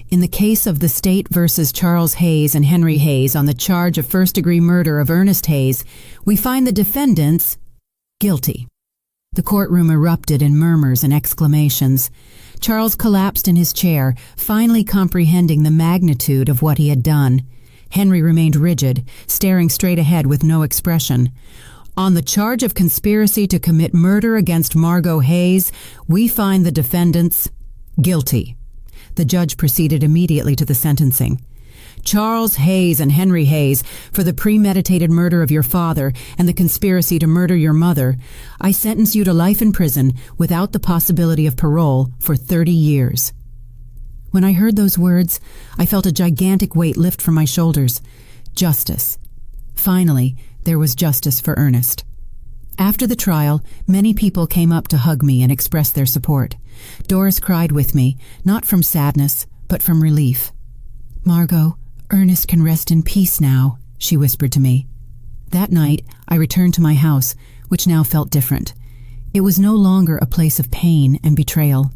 In the case of the state versus Charles Hayes and Henry Hayes on the charge of first-degree murder of Ernest Hayes, we find the defendants guilty. The courtroom erupted in murmurs and exclamations. Charles collapsed in his chair, finally comprehending the magnitude of what he had done. Henry remained rigid, staring straight ahead with no expression. On the charge of conspiracy to commit murder against Margot Hayes, we find the defendants guilty. The judge proceeded immediately to the sentencing. Charles Hayes and Henry Hayes, for the premeditated murder of your father and the conspiracy to murder your mother, I sentence you to life in prison without the possibility of parole for 30 years. When I heard those words, I felt a gigantic weight lift from my shoulders. Justice. Finally, there was justice for Ernest. After the trial, many people came up to hug me and express their support. Doris cried with me, not from sadness, but from relief. "Margot, Ernest can rest in peace now," she whispered to me. That night, I returned to my house, which now felt different. It was no longer a place of pain and betrayal.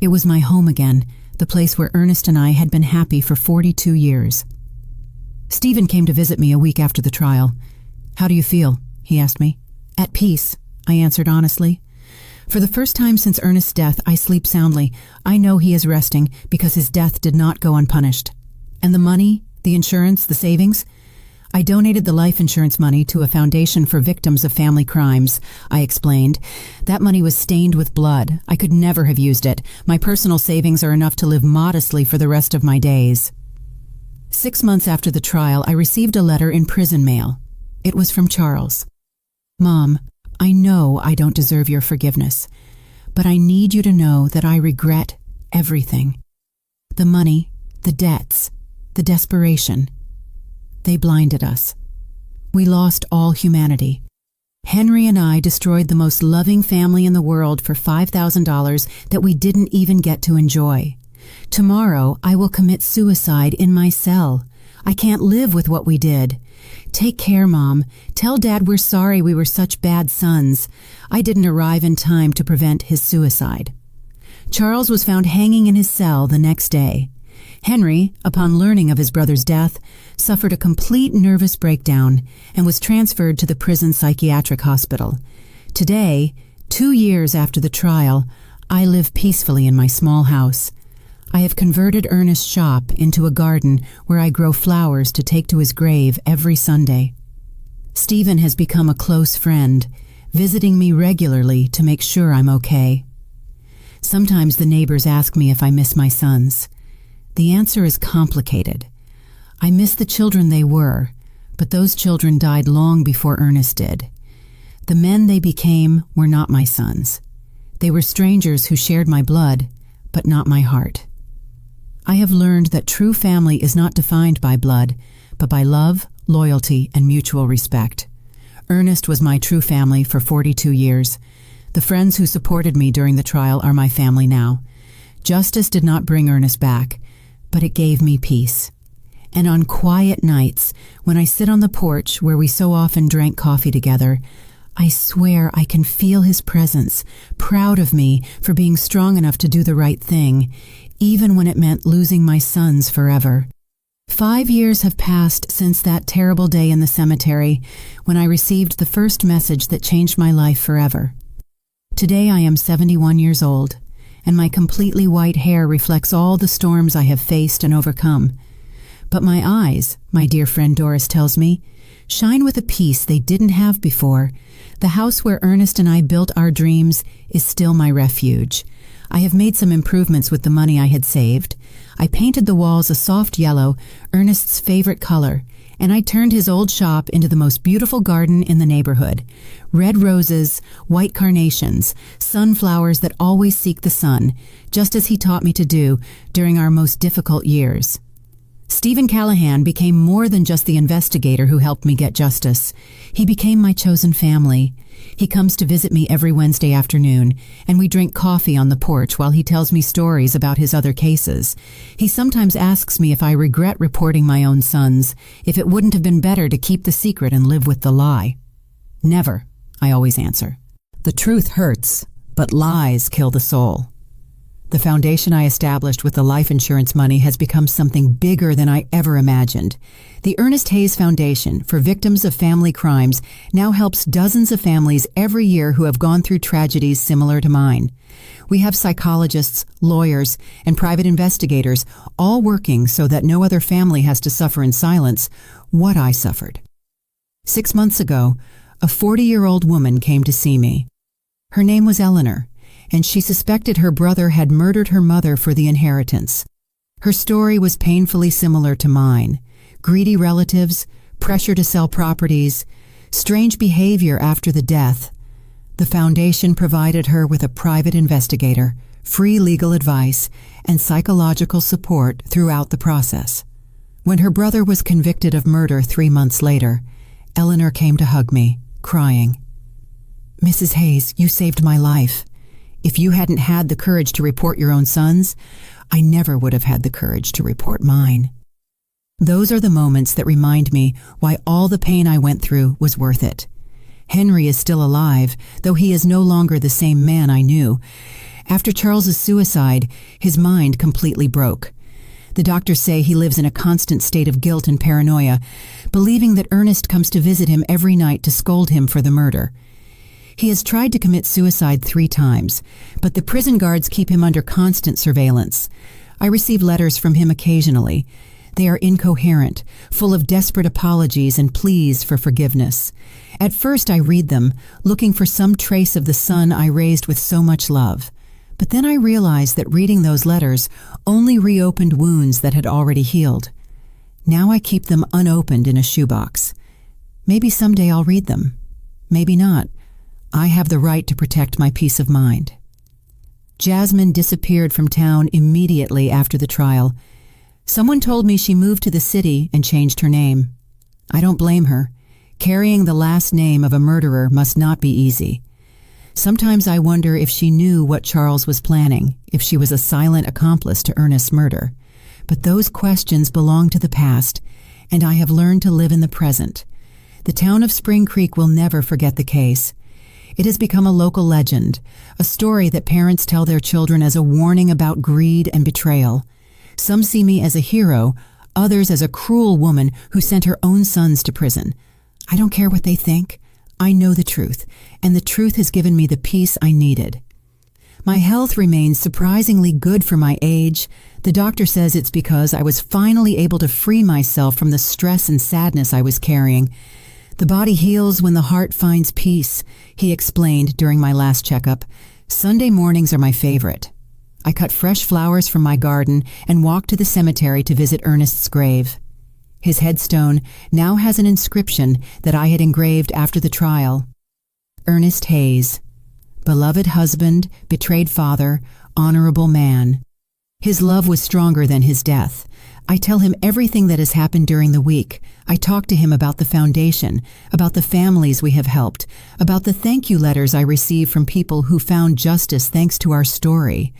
It was my home again, the place where Ernest and I had been happy for 42 years. Stephen came to visit me a week after the trial. "How do you feel?" he asked me. "At peace," I answered honestly. "For the first time since Ernest's death, I sleep soundly. I know he is resting because his death did not go unpunished." "And the money, the insurance, the savings?" "I donated the life insurance money to a foundation for victims of family crimes," I explained. "That money was stained with blood. I could never have used it. My personal savings are enough to live modestly for the rest of my days." 6 months after the trial, I received a letter in prison mail. It was from Charles. "Mom, I know I don't deserve your forgiveness, but I need you to know that I regret everything. The money, the debts, the desperation. They blinded us. We lost all humanity. Henry and I destroyed the most loving family in the world for $5,000 that we didn't even get to enjoy. Tomorrow, I will commit suicide in my cell. I can't live with what we did. Take care, Mom. Tell Dad we're sorry we were such bad sons. I didn't arrive in time to prevent his suicide." Charles was found hanging in his cell the next day. Henry, upon learning of his brother's death, suffered a complete nervous breakdown and was transferred to the prison psychiatric hospital. Today, 2 years after the trial, I live peacefully in my small house. I have converted Ernest's shop into a garden where I grow flowers to take to his grave every Sunday. Stephen has become a close friend, visiting me regularly to make sure I'm okay. Sometimes the neighbors ask me if I miss my sons. The answer is complicated. I miss the children they were, but those children died long before Ernest did. The men they became were not my sons. They were strangers who shared my blood, but not my heart. I have learned that true family is not defined by blood, but by love, loyalty, and mutual respect. Ernest was my true family for 42 years. The friends who supported me during the trial are my family now. Justice did not bring Ernest back, but it gave me peace. And on quiet nights, when I sit on the porch where we so often drank coffee together, I swear I can feel his presence, proud of me for being strong enough to do the right thing, even when it meant losing my sons forever. 5 years have passed since that terrible day in the cemetery when I received the first message that changed my life forever. Today I am 71 years old, and my completely white hair reflects all the storms I have faced and overcome. But my eyes, my dear friend Doris tells me, shine with a peace they didn't have before. The house where Ernest and I built our dreams is still my refuge. I have made some improvements with the money I had saved. I painted the walls a soft yellow, Ernest's favorite color, and I turned his old shop into the most beautiful garden in the neighborhood. Red roses, white carnations, sunflowers that always seek the sun, just as he taught me to do during our most difficult years. Stephen Callahan became more than just the investigator who helped me get justice. He became my chosen family. He comes to visit me every Wednesday afternoon, and we drink coffee on the porch while he tells me stories about his other cases. He sometimes asks me if I regret reporting my own sons, if it wouldn't have been better to keep the secret and live with the lie. Never, I always answer. The truth hurts, but lies kill the soul. The foundation I established with the life insurance money has become something bigger than I ever imagined. The Ernest Hayes Foundation for Victims of Family Crimes now helps dozens of families every year who have gone through tragedies similar to mine. We have psychologists, lawyers, and private investigators all working so that no other family has to suffer in silence what I suffered. 6 months ago, a 40-year-old woman came to see me. Her name was Eleanor, and she suspected her brother had murdered her mother for the inheritance. Her story was painfully similar to mine. Greedy relatives, pressure to sell properties, strange behavior after the death. The foundation provided her with a private investigator, free legal advice, and psychological support throughout the process. When her brother was convicted of murder 3 months later, Eleanor came to hug me, crying, "Mrs. Hayes, you saved my life. If you hadn't had the courage to report your own sons, I never would have had the courage to report mine." Those are the moments that remind me why all the pain I went through was worth it. Henry is still alive, though he is no longer the same man I knew. After Charles's suicide, his mind completely broke. The doctors say he lives in a constant state of guilt and paranoia, believing that Ernest comes to visit him every night to scold him for the murder. He has tried to commit suicide 3 times, but the prison guards keep him under constant surveillance. I receive letters from him occasionally. They are incoherent, full of desperate apologies and pleas for forgiveness. At first I read them, looking for some trace of the son I raised with so much love. But then I realized that reading those letters only reopened wounds that had already healed. Now I keep them unopened in a shoebox. Maybe someday I'll read them. Maybe not. I have the right to protect my peace of mind. Jasmine disappeared from town immediately after the trial. Someone told me she moved to the city and changed her name. I don't blame her. Carrying the last name of a murderer must not be easy. Sometimes I wonder if she knew what Charles was planning, if she was a silent accomplice to Ernest's murder. But those questions belong to the past, and I have learned to live in the present. The town of Spring Creek will never forget the case. It has become a local legend, a story that parents tell their children as a warning about greed and betrayal. Some see me as a hero, others as a cruel woman who sent her own sons to prison. I don't care what they think. I know the truth, and the truth has given me the peace I needed. My health remains surprisingly good for my age. The doctor says it's because I was finally able to free myself from the stress and sadness I was carrying. The body heals when the heart finds peace, he explained during my last checkup. Sunday mornings are my favorite. I cut fresh flowers from my garden and walked to the cemetery to visit Ernest's grave. His headstone now has an inscription that I had engraved after the trial. Ernest Hayes, beloved husband, betrayed father, honorable man. His love was stronger than his death. I tell him everything that has happened during the week. I talk to him about the foundation, about the families we have helped, about the thank you letters I receive from people who found justice thanks to our story.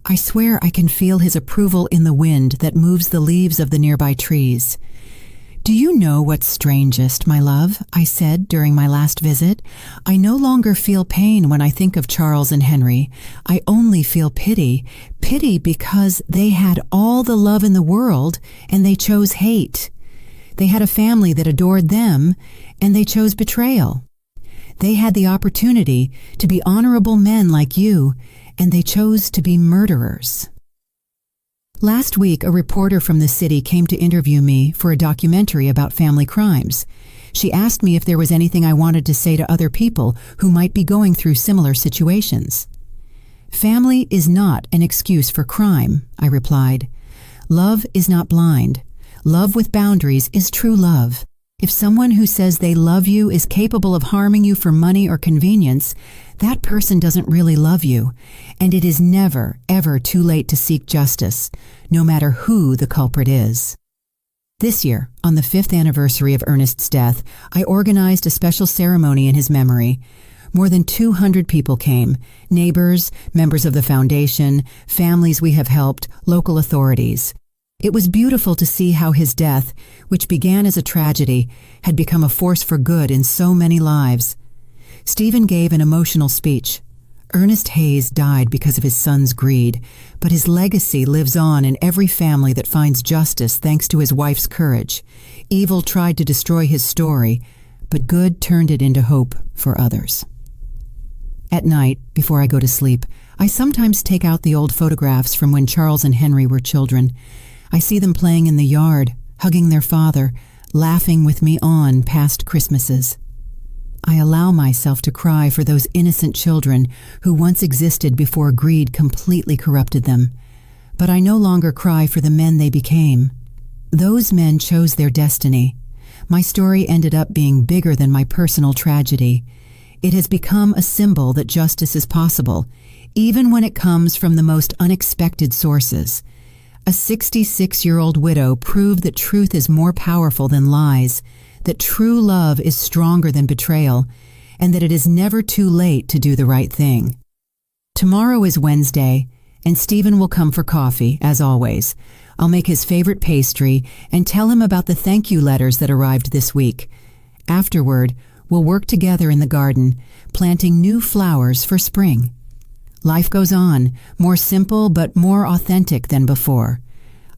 I swear I can feel his approval in the wind that moves the leaves of the nearby trees. "Do you know what's strangest, my love?" I said during my last visit. "I no longer feel pain when I think of Charles and Henry. I only feel pity. Pity because they had all the love in the world and they chose hate. They had a family that adored them and they chose betrayal. They had the opportunity to be honorable men like you and they chose to be murderers." Last week, a reporter from the city came to interview me for a documentary about family crimes. She asked me if there was anything I wanted to say to other people who might be going through similar situations. "Family is not an excuse for crime," I replied. "Love is not blind. Love with boundaries is true love. If someone who says they love you is capable of harming you for money or convenience, that person doesn't really love you, and it is never, ever too late to seek justice, no matter who the culprit is." This year, on the 5th anniversary of Ernest's death, I organized a special ceremony in his memory. More than 200 people came: neighbors, members of the foundation, families we have helped, local authorities. It was beautiful to see how his death, which began as a tragedy, had become a force for good in so many lives. Stephen gave an emotional speech. Ernest Hayes died because of his son's greed, but his legacy lives on in every family that finds justice thanks to his wife's courage. Evil tried to destroy his story, but good turned it into hope for others. At night, before I go to sleep, I sometimes take out the old photographs from when Charles and Henry were children. I see them playing in the yard, hugging their father, laughing with me on past Christmases. I allow myself to cry for those innocent children who once existed before greed completely corrupted them. But I no longer cry for the men they became. Those men chose their destiny. My story ended up being bigger than my personal tragedy. It has become a symbol that justice is possible, even when it comes from the most unexpected sources. A 66-year-old widow proved that truth is more powerful than lies, that true love is stronger than betrayal, and that it is never too late to do the right thing. Tomorrow is Wednesday, and Stephen will come for coffee, as always. I'll make his favorite pastry and tell him about the thank you letters that arrived this week. Afterward, we'll work together in the garden, planting new flowers for spring. Life goes on, more simple but more authentic than before.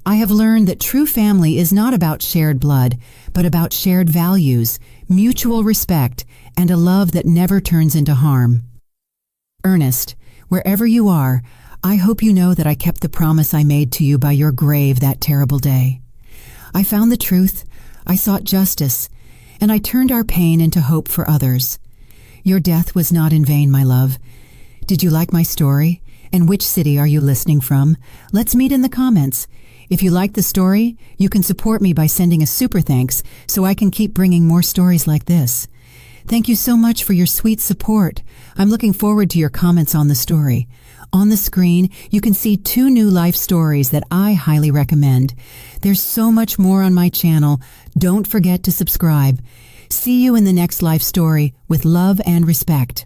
I have learned that true family is not about shared blood, but about shared values, mutual respect, and a love that never turns into harm. Ernest, wherever you are, I hope you know that I kept the promise I made to you by your grave that terrible day. I found the truth, I sought justice, and I turned our pain into hope for others. Your death was not in vain, my love. Did you like my story? And which city are you listening from? Let's meet in the comments. If you like the story, you can support me by sending a super thanks so I can keep bringing more stories like this. Thank you so much for your sweet support. I'm looking forward to your comments on the story. On the screen, you can see 2 new life stories that I highly recommend. There's so much more on my channel. Don't forget to subscribe. See you in the next life story with love and respect.